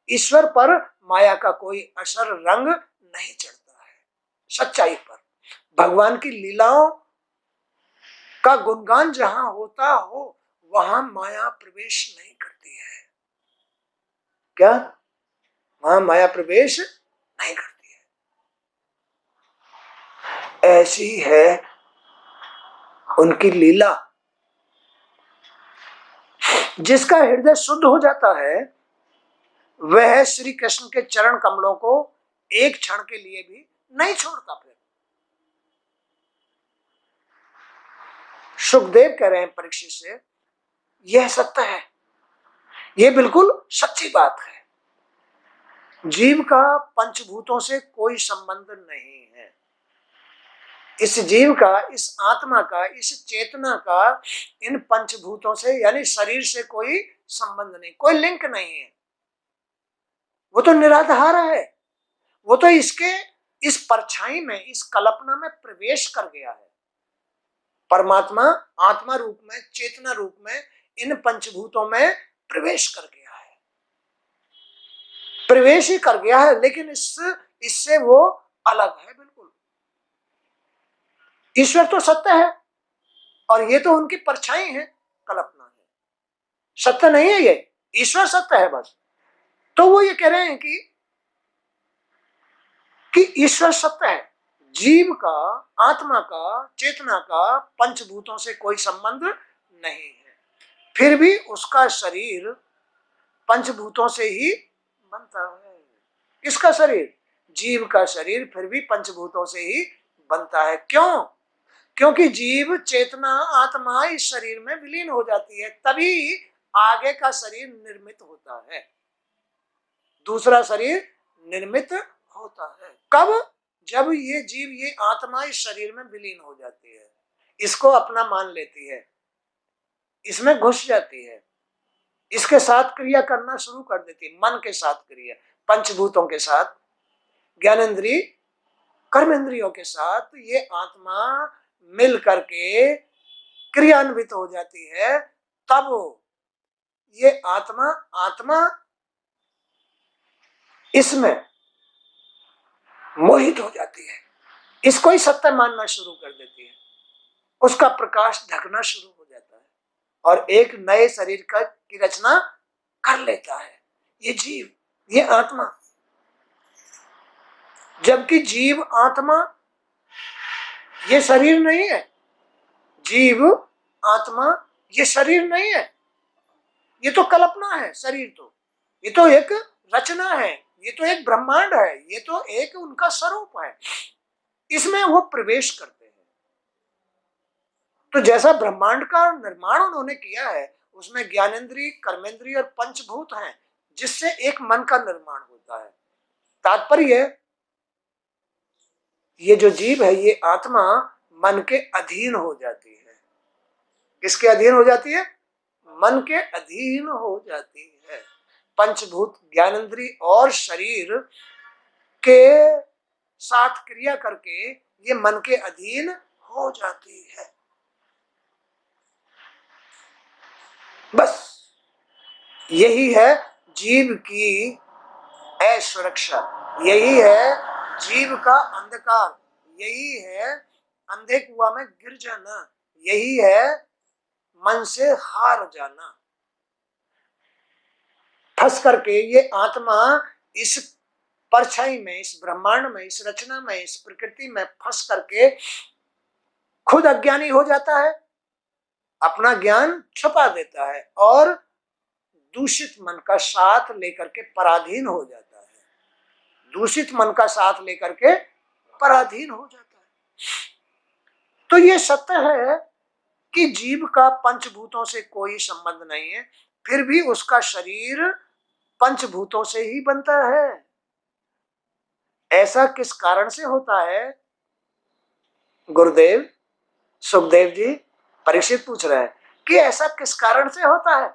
ईश्वर पर माया का कोई असर रंग नहीं चढ़ता है। सच्चाई पर भगवान की लीलाओं का गुणगान जहां होता हो वहां माया प्रवेश नहीं करती है। क्या? वहां माया प्रवेश नहीं करती है। ऐसी है उनकी लीला। जिसका हृदय शुद्ध हो जाता है वह श्री कृष्ण के चरण कमलों को एक क्षण के लिए भी नहीं छोड़ता। फिर सुखदेव कह रहे हैं परीक्षित से, यह सत्य है, यह बिल्कुल सच्ची बात है। जीव का पंचभूतों से कोई संबंध नहीं है। इस जीव का, इस आत्मा का, इस चेतना का इन पंचभूतों से यानी शरीर से कोई संबंध नहीं, कोई लिंक नहीं है। वो तो निराधार है, वो तो इसके इस परछाई में, इस कल्पना में प्रवेश कर गया है। परमात्मा आत्मा रूप में, चेतना रूप में इन पंचभूतों में प्रवेश कर गया है, प्रवेश ही कर गया है। लेकिन इससे वो अलग है बिल्कुल। ईश्वर तो सत्य है और ये तो उनकी परछाई है, कल्पना है, सत्य नहीं है ये, ईश्वर सत्य है बस। तो वो ये कह रहे हैं कि ईश्वर सत्य है, जीव का, आत्मा का, चेतना का पंचभूतों से कोई संबंध नहीं है। फिर भी उसका शरीर पंचभूतों से ही बनता है। किसका शरीर? जीव का शरीर फिर भी पंचभूतों से ही बनता है। क्यों? क्योंकि जीव, चेतना, आत्मा इस शरीर में विलीन हो जाती है, तभी आगे का शरीर निर्मित होता है, दूसरा शरीर निर्मित होता है। कब? जब ये जीव, ये आत्मा इस शरीर में विलीन हो जाती है, इसको अपना मान लेती है, इसमें घुस जाती है, इसके साथ क्रिया करना शुरू कर देती है, मन के साथ क्रिया, पंचभूतों के साथ, ज्ञानेन्द्रिय, कर्मेंद्रियों के साथ ये आत्मा मिल करके क्रियान्वित हो जाती है। तब ये आत्मा इसमें मोहित हो जाती है, इसको ही सत्य मानना शुरू कर देती है, उसका प्रकाश ढकना शुरू हो जाता है और एक नए शरीर की रचना कर लेता है ये जीव, ये आत्मा। जबकि जीव, आत्मा ये शरीर नहीं है, जीव, आत्मा ये शरीर नहीं है, ये तो कल्पना है। शरीर तो, ये तो एक रचना है, ये तो एक ब्रह्मांड है, ये तो एक उनका स्वरूप है, इसमें वो प्रवेश करते हैं। तो जैसा ब्रह्मांड का निर्माण उन्होंने किया है, उसमें ज्ञानेन्द्रिय, कर्मेंद्रिय और पंचभूत हैं, जिससे एक मन का निर्माण होता है। तात्पर्य, ये जो जीव है, ये आत्मा मन के अधीन हो जाती है। किसके अधीन हो जाती है? मन के अधीन हो जाती है। पंचभूत, ज्ञानेन्द्रिय और शरीर के साथ क्रिया करके ये मन के अधीन हो जाती है। बस यही है जीव की असुरक्षा, यही है जीव का अंधकार, यही है अंधे कुआं में गिर जाना, यही है मन से हार जाना। फंस करके ये आत्मा इस परछाई में, इस ब्रह्मांड में, इस रचना में, इस प्रकृति में फंस करके खुद अज्ञानी हो जाता है, अपना ज्ञान छुपा देता है और दूषित मन का साथ लेकर के पराधीन हो जाता है। दूषित मन का साथ लेकर के पराधीन हो जाता है। तो ये सत्य है कि जीव का पंचभूतों से कोई संबंध नहीं है, फिर भी उसका शरीर पंचभूतों से ही बनता है। ऐसा किस कारण से होता है? गुरुदेव, सुखदेव जी, परीक्षित पूछ रहे हैं कि ऐसा किस कारण से होता है?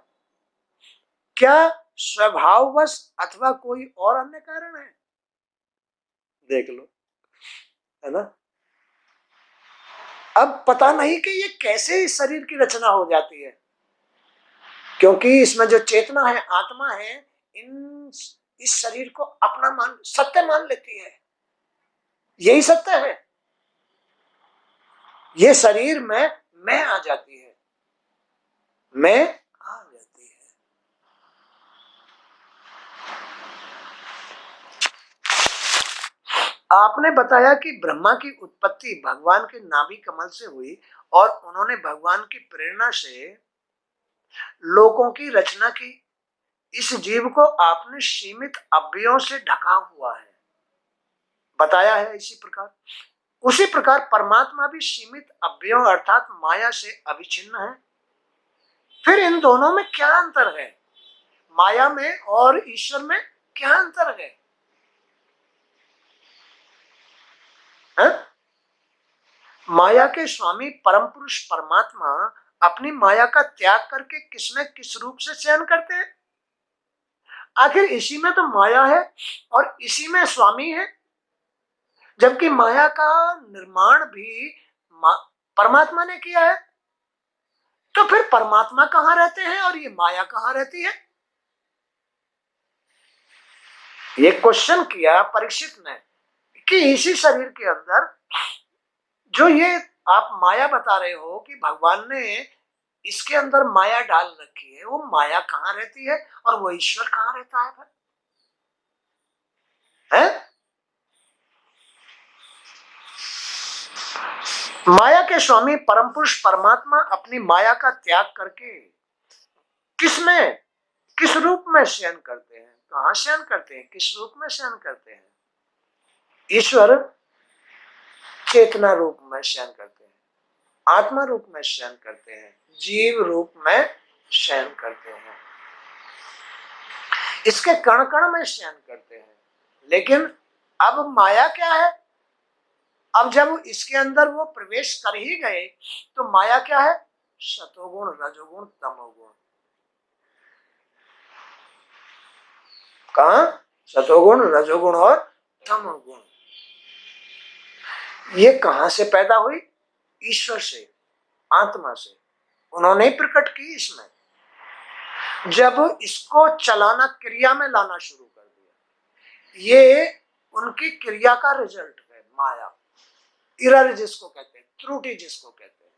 क्या स्वभाववश अथवा कोई और अन्य कारण है? देख लो, है ना। अब पता नहीं कि ये कैसे इस शरीर की रचना हो जाती है, क्योंकि इसमें जो चेतना है, आत्मा है, इस शरीर को अपना सत्य मान लेती है। यही सत्य है। ये शरीर में मैं आ जाती है, मैं आ जाती है। आपने बताया कि ब्रह्मा की उत्पत्ति भगवान के नाभि कमल से हुई और उन्होंने भगवान की प्रेरणा से लोगों की रचना की। इस जीव को आपने सीमित अवयवों से ढका हुआ है, बताया है। इसी प्रकार उसी प्रकार परमात्मा भी सीमित अवयव अर्थात माया से अविच्छिन्न है। फिर इन दोनों में क्या अंतर है? माया में और ईश्वर में क्या अंतर है? माया के स्वामी परम पुरुष परमात्मा अपनी माया का त्याग करके किसमें किस रूप से शयन करते हैं? आखिर इसी में तो माया है और इसी में स्वामी है, जबकि माया का निर्माण भी परमात्मा ने किया है। तो फिर परमात्मा कहाँ रहते हैं और ये माया कहाँ रहती है? ये क्वेश्चन किया परीक्षित ने कि इसी शरीर के अंदर जो ये आप माया बता रहे हो कि भगवान ने इसके अंदर माया डाल रखी है, वो माया कहाँ रहती है और वो ईश्वर कहाँ रहता है? माया के स्वामी परम पुरुष परमात्मा अपनी माया का त्याग करके किसमें किस रूप में शयन करते हैं? कहाँ शयन करते हैं? किस रूप में शयन करते हैं? ईश्वर चेतना रूप में शयन करते हैं, आत्मा रूप में शयन करते हैं, जीव रूप में शयन करते हैं, इसके कण कण में शयन करते हैं। लेकिन अब माया क्या है? अब जब इसके अंदर वो प्रवेश कर ही गए तो माया क्या है? सतोगुण, रजोगुण, तमोगुण। कहा? सतोगुण, रजोगुण और तमोगुण। ये कहां से पैदा हुई? ईश्वर से, आत्मा से। उन्होंने प्रकट की इसमें। जब इसको चलाना, क्रिया में लाना शुरू कर दिया, ये उनकी क्रिया का रिजल्ट है। माया, इरर जिसको कहते हैं, त्रुटि जिसको कहते हैं।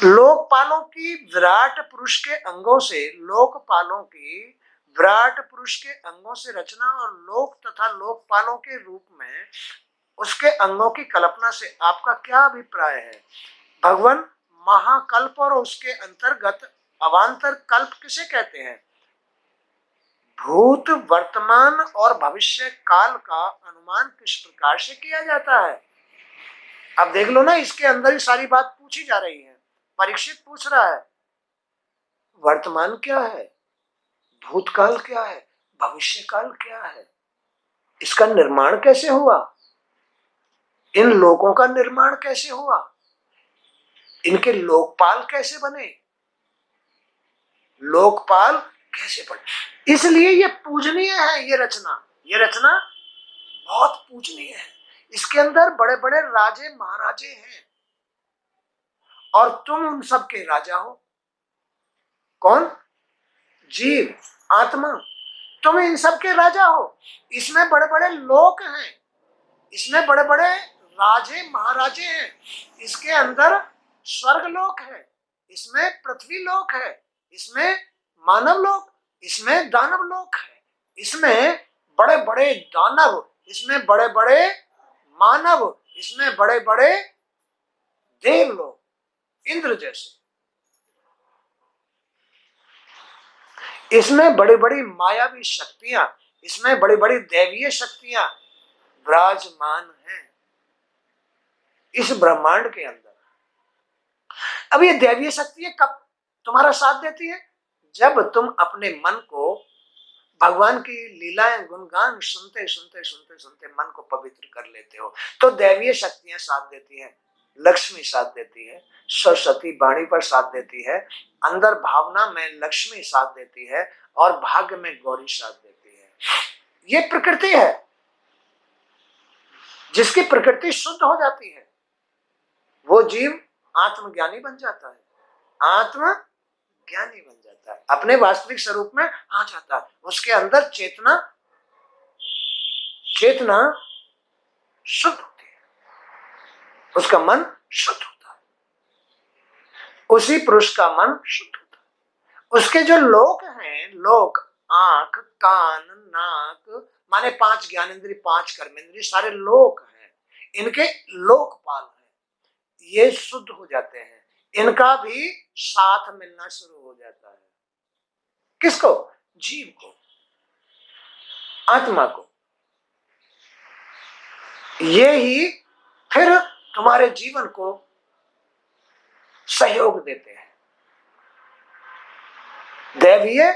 लोकपालों की विराट पुरुष के अंगों से, लोकपालों की विराट पुरुष के अंगों से रचना और लोक तथा लोकपालों के रूप में उसके अंगों की कल्पना से आपका क्या अभिप्राय है? भगवान महाकल्प और उसके अंतर्गत अवांतर कल्प किसे कहते हैं? भूत, वर्तमान और भविष्य काल का अनुमान किस प्रकार से किया जाता है? अब देख लो ना, इसके अंदर ही सारी बात पूछी जा रही है। परीक्षित पूछ रहा है वर्तमान क्या है, भूतकाल क्या है, भविष्य काल क्या है, इसका निर्माण कैसे हुआ, इन लोगों का निर्माण कैसे हुआ, इनके लोकपाल कैसे बने, लोकपाल कैसे बने। इसलिए ये पूजनीय है। ये रचना बहुत पूजनीय है। इसके अंदर बड़े बड़े राजे महाराजे हैं और तुम उन सब के राजा हो। कौन? जीव, आत्मा। तुम इन सब के राजा हो। इसमें बड़े बड़े लोक हैं, इसमें बड़े बड़े राजे महाराजे हैं। इसके अंदर स्वर्ग लोक है, इसमें पृथ्वी लोक है, इसमें मानव लोक, इसमें दानव लोक है, इसमें बड़े बड़े दानव, इसमें बड़े बड़े मानव, इसमें बड़े बड़े देव लोग, इंद्र जैसे। इसमें बड़ी बड़ी मायावी शक्तियां इसमें बड़ी बड़ी दैवीय शक्तियां विराजमान हैं इस ब्रह्मांड के अंदर। अब ये दैवीय शक्तियां कब तुम्हारा साथ देती है? जब तुम अपने मन को भगवान की लीलाएं गुणगान सुनते सुनते सुनते सुनते मन को पवित्र कर लेते हो, तो दैवीय शक्तियां साथ देती हैं। लक्ष्मी साथ देती है, सरस्वती वाणी पर साथ देती है, अंदर भावना में लक्ष्मी साथ देती है और भाग्य में गौरी साथ देती है। ये प्रकृति है। जिसकी प्रकृति शुद्ध हो जाती है वो जीव आत्मज्ञानी बन जाता है, आत्मज्ञानी बन जाता है, अपने वास्तविक स्वरूप में आ जाता है। उसके अंदर चेतना शुद्ध होती है, उसका मन शुद्ध होता है, उसी पुरुष का मन शुद्ध होता है। उसके जो लोक हैं, लोक आंख कान नाक माने 5 ज्ञानेंद्रिय 5 कर्मेंद्रिय सारे लोक हैं, इनके लोकपाल हैं, ये शुद्ध हो जाते हैं। इनका भी साथ मिलना शुरू हो जाता है। किसको? जीव को, आत्मा को। ये ही फिर तुम्हारे जीवन को सहयोग देते हैं। दैवीय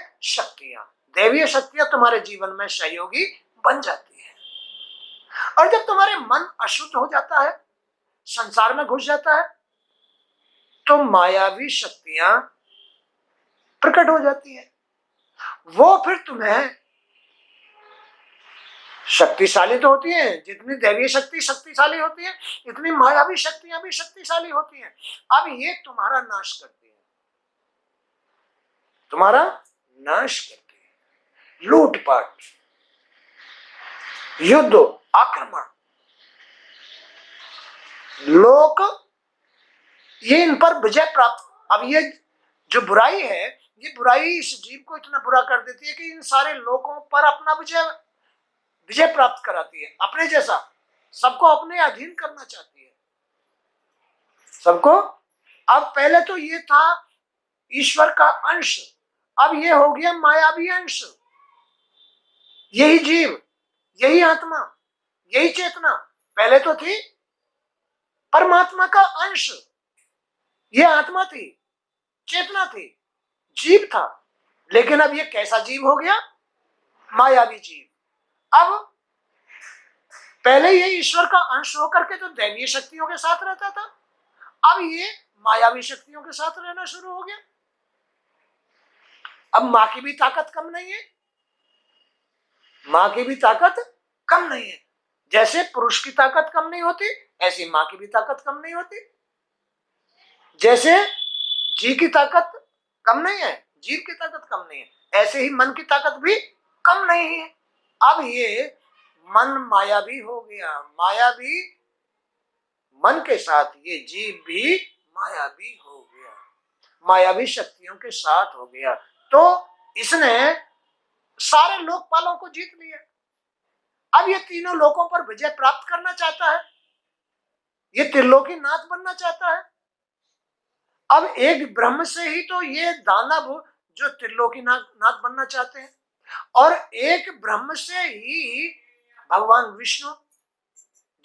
शक्तियां तुम्हारे जीवन में सहयोगी बन जाती है। और जब तुम्हारे मन अशुद्ध हो जाता है, संसार में घुस जाता है, तो मायावी शक्तियां प्रकट हो जाती है। वो फिर तुम्हें शक्तिशाली तो होती है, जितनी दैवीय शक्ति शक्तिशाली होती है, इतनी मायावी शक्तियां भी शक्तिशाली होती हैं। अब ये तुम्हारा नाश करती है, तुम्हारा नाश करती है। लूटपाट, युद्ध, आक्रमण, लोक, ये इन पर विजय प्राप्त। अब ये जो बुराई है, ये बुराई इस जीव को इतना बुरा कर देती है कि इन सारे लोगों पर अपना विजय प्राप्त कराती है। अपने जैसा सबको अपने अधीन करना चाहती है, सबको। अब पहले तो ये था ईश्वर का अंश, अब ये हो गया मायावी अंश। यही जीव, यही आत्मा, यही चेतना पहले तो थी परमात्मा का अंश। ये आत्मा थी, चेतना थी, जीव था। लेकिन अब ये कैसा जीव हो गया? मायावी जीव। अब पहले ये ईश्वर का अंश होकर के तो दैवीय शक्तियों के साथ रहता था, अब ये मायावी शक्तियों के साथ रहना शुरू हो गया। अब मां की भी ताकत कम नहीं है, मां की भी ताकत कम नहीं है। जैसे पुरुष की ताकत कम नहीं होती, ऐसी मां की भी ताकत कम नहीं होती। जैसे जी की ताकत कम नहीं है, जीव की ताकत कम नहीं है, ऐसे ही मन की ताकत भी कम नहीं है। अब ये मन मायावी हो गया, मायावी मन के साथ ये जीव भी मायावी हो गया, मायावी शक्तियों के साथ हो गया। तो इसने सारे लोकपालों को जीत लिया। अब ये तीनों लोकों पर विजय प्राप्त करना चाहता है, ये त्रिलोकी नाथ बनना चाहता है। अब एक ब्रह्म से ही तो ये दानव जो त्रिलोकी नाथ बनना चाहते हैं, और एक ब्रह्म से ही भगवान विष्णु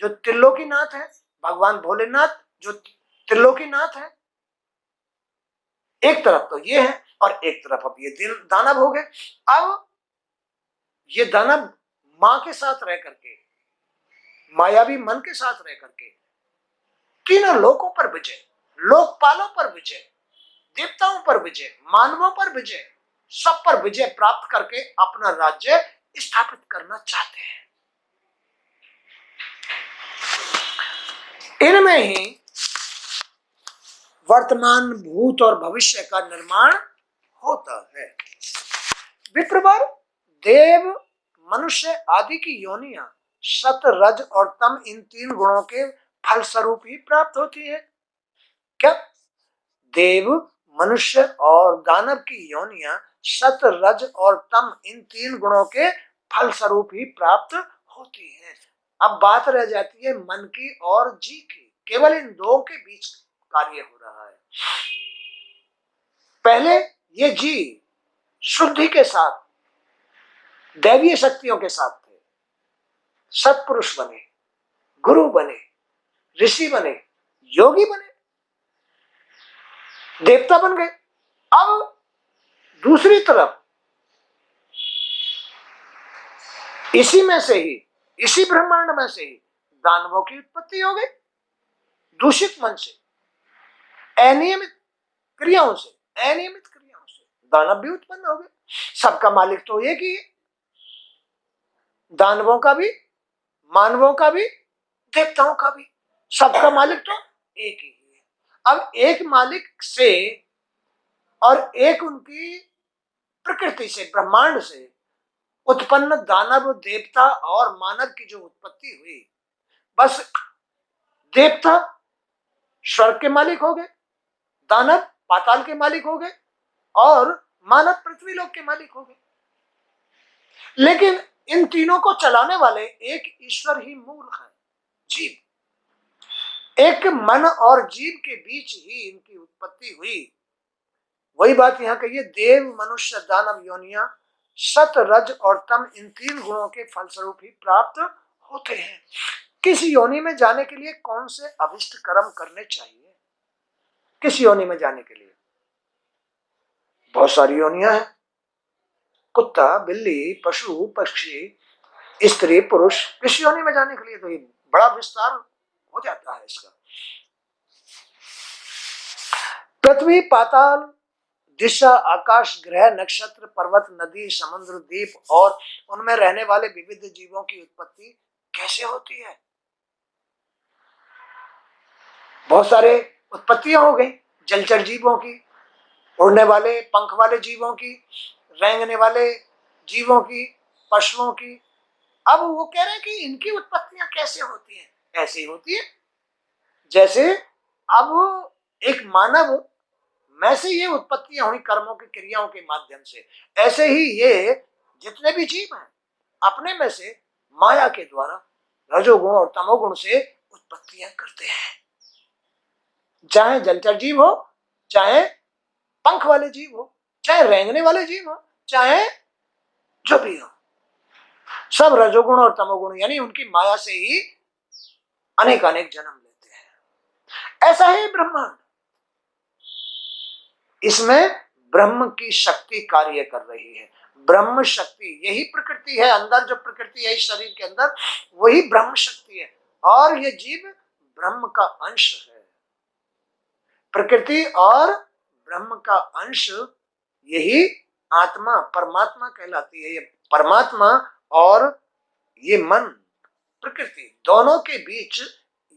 जो त्रिलोकी नाथ है, भगवान भोलेनाथ जो त्रिलोकी नाथ है। एक तरफ तो ये है और एक तरफ अब ये दानव हो गए। अब ये दानव मां के साथ रह करके, मायावी मन के साथ रह करके तीनों लोकों पर विजय, लोकपालों पर विजय, देवताओं पर विजय, मानवों पर विजय, सब पर विजय प्राप्त करके अपना राज्य स्थापित करना चाहते हैं। इनमें ही वर्तमान, भूत और भविष्य का निर्माण होता है। विप्रवर, देव, मनुष्य आदि की योनियां सत, रज और तम इन 3 गुणों के फलस्वरूप ही प्राप्त होती है। क्या? देव, मनुष्य और दानव की योनियां सत, रज और तम इन 3 गुणों के फलस्वरूप ही प्राप्त होती हैं। अब बात रह जाती है मन की और जी की। केवल इन दो के बीच कार्य हो रहा है। पहले ये जी शुद्धि के साथ दैवीय शक्तियों के साथ थे, सत्पुरुष बने, गुरु बने, ऋषि बने, योगी बने, देवता बन गए। अब दूसरी तरफ इसी में से ही, इसी ब्रह्मांड में से ही दानवों की उत्पत्ति हो गई, दूषित मन से, अनियमित क्रियाओं से, अनियमित क्रियाओं से दानव भी उत्पन्न हो गए। सबका मालिक तो एक ही है, दानवों का भी, मानवों का भी, देवताओं का भी, सबका मालिक तो एक ही है। अब एक मालिक से और एक उनकी प्रकृति से, ब्रह्मांड से उत्पन्न दानव, देवता और मानव की जो उत्पत्ति हुई, बस देवता स्वर्ग के मालिक हो गए, दानव पाताल के मालिक हो गए और मानव पृथ्वी लोक के मालिक हो गए। लेकिन इन तीनों को चलाने वाले एक ईश्वर ही मूल है, जीव। एक मन और जीव के बीच ही इनकी उत्पत्ति हुई। वही बात यहां कही है, देव, मनुष्य, दानव योनियां सत, रज और तम इन तीन गुणों के फलस्वरूप ही प्राप्त होते हैं। किस योनि में जाने के लिए कौन से अभिष्ट कर्म करने चाहिए? किस योनि में जाने के लिए बहुत सारी योनियां हैं, कुत्ता, बिल्ली, पशु, पक्षी, स्त्री, पुरुष। किस योनि में जाने के लिए तो ये बड़ा विस्तार हो जाता है इसका। पृथ्वी, पाताल, दिशा, आकाश, ग्रह, नक्षत्र, पर्वत, नदी, समुद्र, द्वीप और उनमें रहने वाले विविध जीवों की उत्पत्ति कैसे होती है? बहुत सारे उत्पत्तियां हो गई, जलचर जीवों की, उड़ने वाले पंख वाले जीवों की, रेंगने वाले जीवों की, पशुओं की। अब वो कह रहे हैं कि इनकी उत्पत्तियां कैसे होती हैं? ऐसे ही होती है जैसे अब एक मानव में से ये उत्पत्तियां हुई कर्मों की, क्रियाओं के माध्यम से, ऐसे ही ये जितने भी जीव हैं अपने में से माया के द्वारा रजोगुण और तमोगुण से उत्पत्तियां करते हैं। चाहे जलचर जीव हो, चाहे पंख वाले जीव हो, चाहे रेंगने वाले जीव हो, चाहे जो भी हो, सब रजोगुण और तमोगुण यानी उनकी माया से ही अनेक अनेक जन्म लेते हैं। ऐसा ही ब्रह्मांड, इसमें ब्रह्म की शक्ति कार्य कर रही है। ब्रह्म शक्ति, यही प्रकृति है, अंदर जो प्रकृति है इस शरीर के अंदर, वही ब्रह्म शक्ति है और ये जीव ब्रह्म का अंश है। प्रकृति और ब्रह्म का अंश यही आत्मा, परमात्मा कहलाती है। ये परमात्मा और ये मन, प्रकृति, दोनों के बीच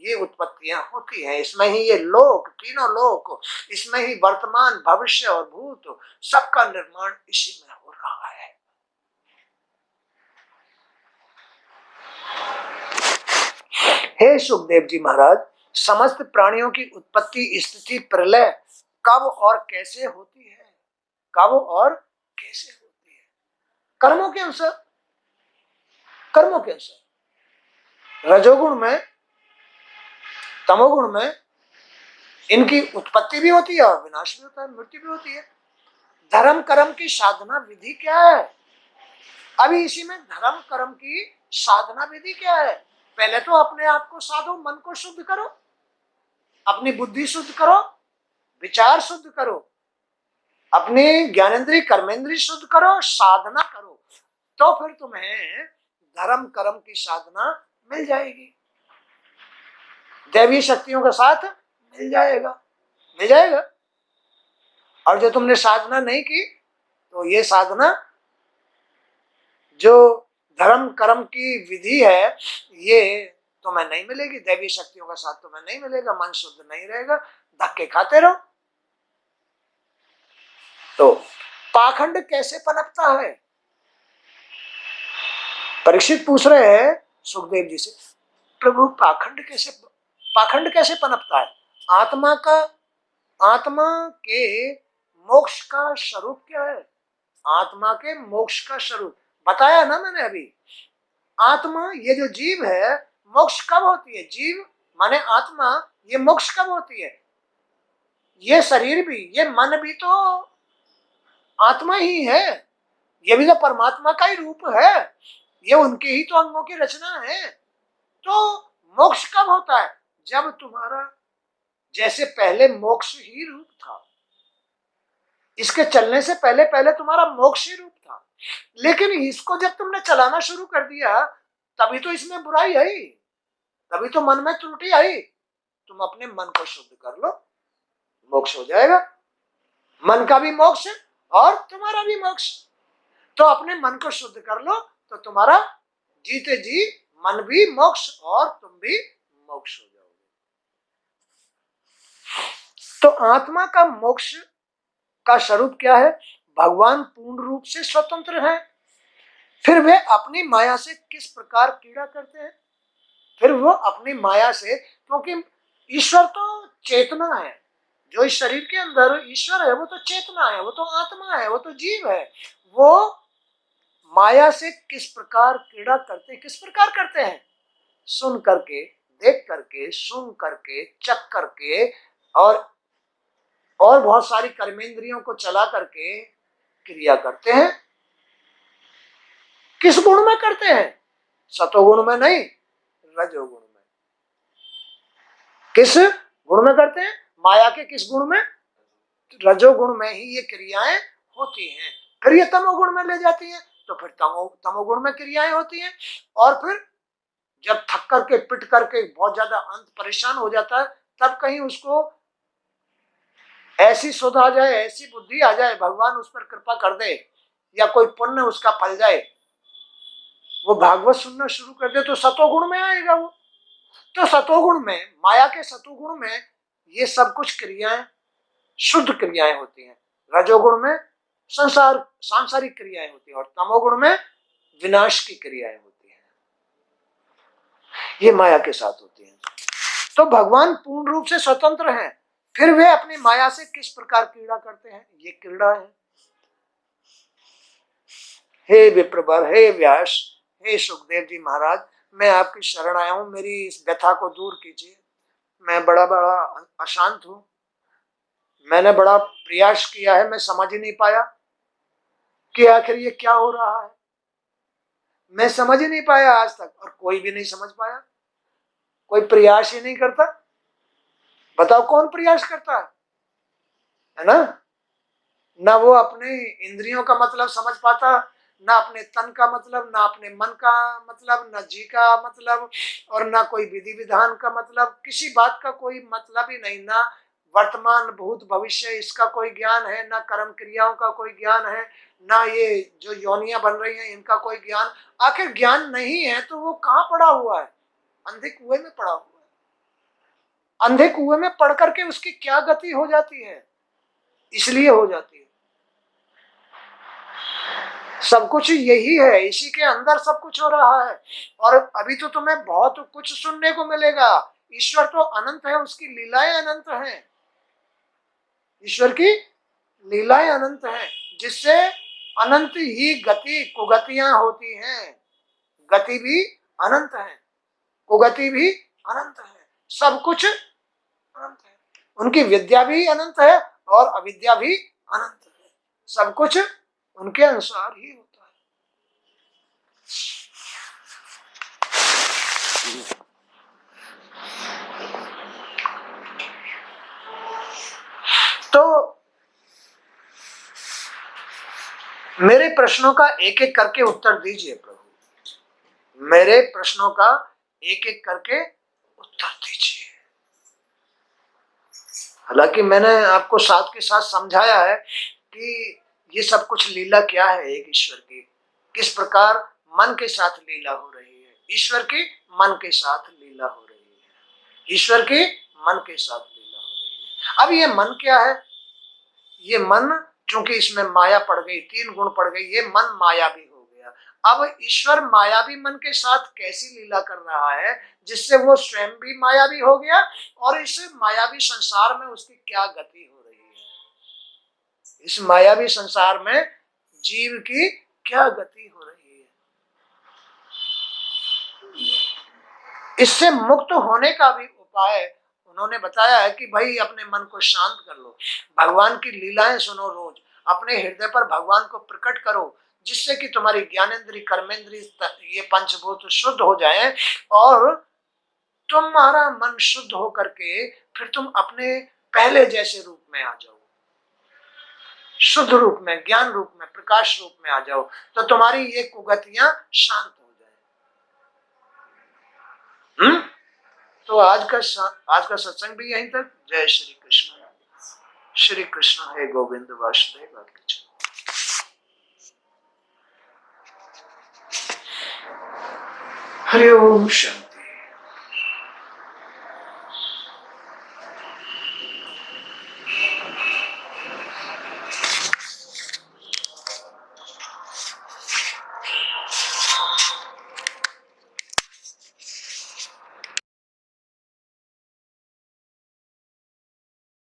ये उत्पत्तियां होती हैं। इसमें ही ये लोक, तीनों लोक, इसमें ही वर्तमान, भविष्य और भूत, सबका निर्माण इसी में हो रहा है। हे सुखदेव जी महाराज, समस्त प्राणियों की उत्पत्ति, स्थिति, प्रलय कब और कैसे होती है? कब और कैसे होती है? कर्मों के अनुसार, कर्मों के अनुसार। रजोगुण में, तमोगुण में इनकी उत्पत्ति भी होती है और विनाश भी होता है, मृत्यु भी होती है। धर्म कर्म की साधना विधि क्या है? अभी इसी में धर्म कर्म की साधना विधि क्या है? पहले तो अपने आप को साधो, मन को शुद्ध करो, अपनी बुद्धि शुद्ध करो, विचार शुद्ध करो, अपनी ज्ञानेंद्रिय कर्मेंद्रिय शुद्ध करो, साधना करो, तो फिर तुम्हें धर्म कर्म की साधना मिल जाएगी, दैवीय शक्तियों का साथ मिल जाएगा, मिल जाएगा। और जो तुमने साधना नहीं की तो ये साधना, जो धर्म कर्म की विधि है, ये तुम्हें नहीं मिलेगी, दैवीय शक्तियों का साथ तुम्हें नहीं मिलेगा, मन शुद्ध नहीं रहेगा, धक्के खाते रहो। तो पाखंड कैसे पनपता है? परीक्षित पूछ रहे हैं सुखदेव जी से, प्रभु पाखंड कैसे पनपता है? आत्मा के मोक्ष का स्वरूप क्या है? आत्मा के मोक्ष का स्वरूप बताया ना मैंने अभी। आत्मा, ये जो जीव है, मोक्ष कब होती है? जीव माने आत्मा, ये मोक्ष कब होती है? ये शरीर भी, ये मन भी तो आत्मा ही है। ये भी तो परमात्मा का ही रूप है, ये उनके ही तो अंगों की रचना है। तो मोक्ष कब होता है? जब तुम्हारा जैसे पहले मोक्ष ही रूप था, इसके चलने से पहले पहले तुम्हारा मोक्ष ही रूप था, लेकिन इसको जब तुमने चलाना शुरू कर दिया तभी तो इसमें बुराई आई, तभी तो मन में त्रुटि आई। तुम अपने मन को शुद्ध कर लो, मोक्ष हो जाएगा। मन का भी मोक्ष और तुम्हारा भी मोक्ष। तो अपने मन को शुद्ध कर लो तो तुम्हारा जीते जी मन भी मोक्ष और तुम भी मोक्ष हो जाओगे। तो आत्मा का मोक्ष का स्वरूप क्या है? भगवान पूर्ण रूप से स्वतंत्र है, फिर वे अपनी माया से किस प्रकार क्रीड़ा करते हैं? फिर वो अपनी माया से, क्योंकि ईश्वर तो चेतना है, जो इस शरीर के अंदर ईश्वर है वो तो चेतना है, वो तो आत्मा है, वो तो जीव है। वो माया से किस प्रकार क्रीड़ा करते हैं? किस प्रकार करते हैं? सुन करके, देख करके, सुन करके, चख करके और बहुत सारी कर्मेंद्रियों को चला करके क्रिया करते हैं। किस गुण में करते हैं? सतोगुण में नहीं, रजोगुण में। किस गुण में करते हैं? माया के किस गुण में? रजोगुण में ही ये क्रियाएं होती हैं। फिर ये तमोगुण में ले जाती हैं, तो फिर तमोगुण में क्रियाएं होती हैं। और फिर जब थक करके, पिट करके बहुत ज्यादा अंत परेशान हो जाता है, तब कहीं उसको ऐसी सुध आ जाए, ऐसी बुद्धि आ जाए, भगवान उस पर कृपा कर दे या कोई पुण्य उसका फल जाए, वो भागवत सुनना शुरू कर दे, तो सतोगुण में आएगा वो। तो सतोगुण में, माया के सतोगुण में ये सब कुछ क्रियाएं शुद्ध क्रियाएं होती हैं। रजोगुण में सांसारिक क्रियाएं होती हैं और तमोगुण में विनाश की क्रियाएं होती हैं। ये माया के साथ होती हैं। तो भगवान पूर्ण रूप से स्वतंत्र हैं, फिर वे अपनी माया से किस प्रकार क्रीड़ा करते हैं? ये क्रीड़ा है। हे विप्रवर, हे व्यास, हे सुखदेव जी महाराज, मैं आपकी शरण आया हूं, मेरी इस व्यथा को दूर कीजिए। मैं बड़ा अशांत हूं, मैंने बड़ा प्रयास किया है, मैं समझ ही नहीं पाया कि आखिर ये क्या हो रहा है। मैं समझ ही नहीं पाया आज तक, और कोई भी नहीं समझ पाया, कोई प्रयास ही नहीं करता। बताओ कौन प्रयास करता है ना? ना वो अपने इंद्रियों का मतलब समझ पाता, ना अपने तन का मतलब, ना अपने मन का मतलब, ना जी का मतलब, और ना कोई विधि विधान का मतलब। किसी बात का कोई मतलब ही नहीं, ना वर्तमान भूत भविष्य इसका कोई ज्ञान है, ना कर्म क्रियाओं का कोई ज्ञान है, ना ये जो योनियां बन रही हैं इनका कोई ज्ञान। आखिर ज्ञान नहीं है तो वो कहाँ पड़ा हुआ है? अंधे कुएं में पड़ा हुआ है। अंधे कुएं में पड़ करके उसकी क्या गति हो जाती है? इसलिए हो जाती है, सब कुछ यही है, इसी के अंदर सब कुछ हो रहा है। और अभी तो तुम्हें बहुत कुछ सुनने को मिलेगा। ईश्वर तो अनंत है, उसकी लीलाएं अनंत हैं। ईश्वर की लीलाएं अनंत हैं, जिससे अनंत ही गति कुगतियां होती हैं। गति भी अनंत है, कुगति भी अनंत है, सब कुछ अनंत है। उनकी विद्या भी अनंत है और अविद्या भी अनंत है। सब कुछ उनके अनुसार ही होता है। तो मेरे प्रश्नों का एक एक करके उत्तर दीजिए प्रभु, मेरे प्रश्नों का एक एक करके उत्तर दीजिए। हालांकि मैंने आपको साथ के साथ समझाया है कि ये सब कुछ लीला क्या है एक ईश्वर की, किस प्रकार मन के साथ लीला हो रही है। ईश्वर की मन के साथ लीला हो रही है, ईश्वर की मन के साथ लीला हो रही है। अब ये मन क्या है? ये मन, चूंकि इसमें माया पड़ गई, तीन गुण पड़ गई, ये मन माया भी हो गया। अब ईश्वर माया भी मन के साथ कैसी लीला कर रहा है जिससे वो स्वयं भी माया भी हो गया, और इस मायावी संसार में उसकी क्या गति हो रही है, इस मायावी संसार में जीव की क्या गति हो रही है। इससे मुक्त होने का भी उपाय उन्होंने बताया है कि भाई अपने मन को शांत कर लो, भगवान की लीलाएं सुनो रोज, अपने हृदय पर भगवान को प्रकट करो, जिससे कि तुम्हारी ज्ञानेंद्री, कर्मेंद्री, ये पंचभूत शुद्ध हो जाए और तुम्हारा मन शुद्ध हो करके फिर तुम अपने पहले जैसे रूप में आ जाओ, शुद्ध रूप में, ज्ञान रूप में, प्रकाश रूप में आ जाओ, तो तुम्हारी ये कुगतियां शांत हो जाए। तो आज का सत्संग भी यहीं तक। जय श्री कृष्ण। श्री कृष्ण है गोविंद वासुदेव। हरि ओम।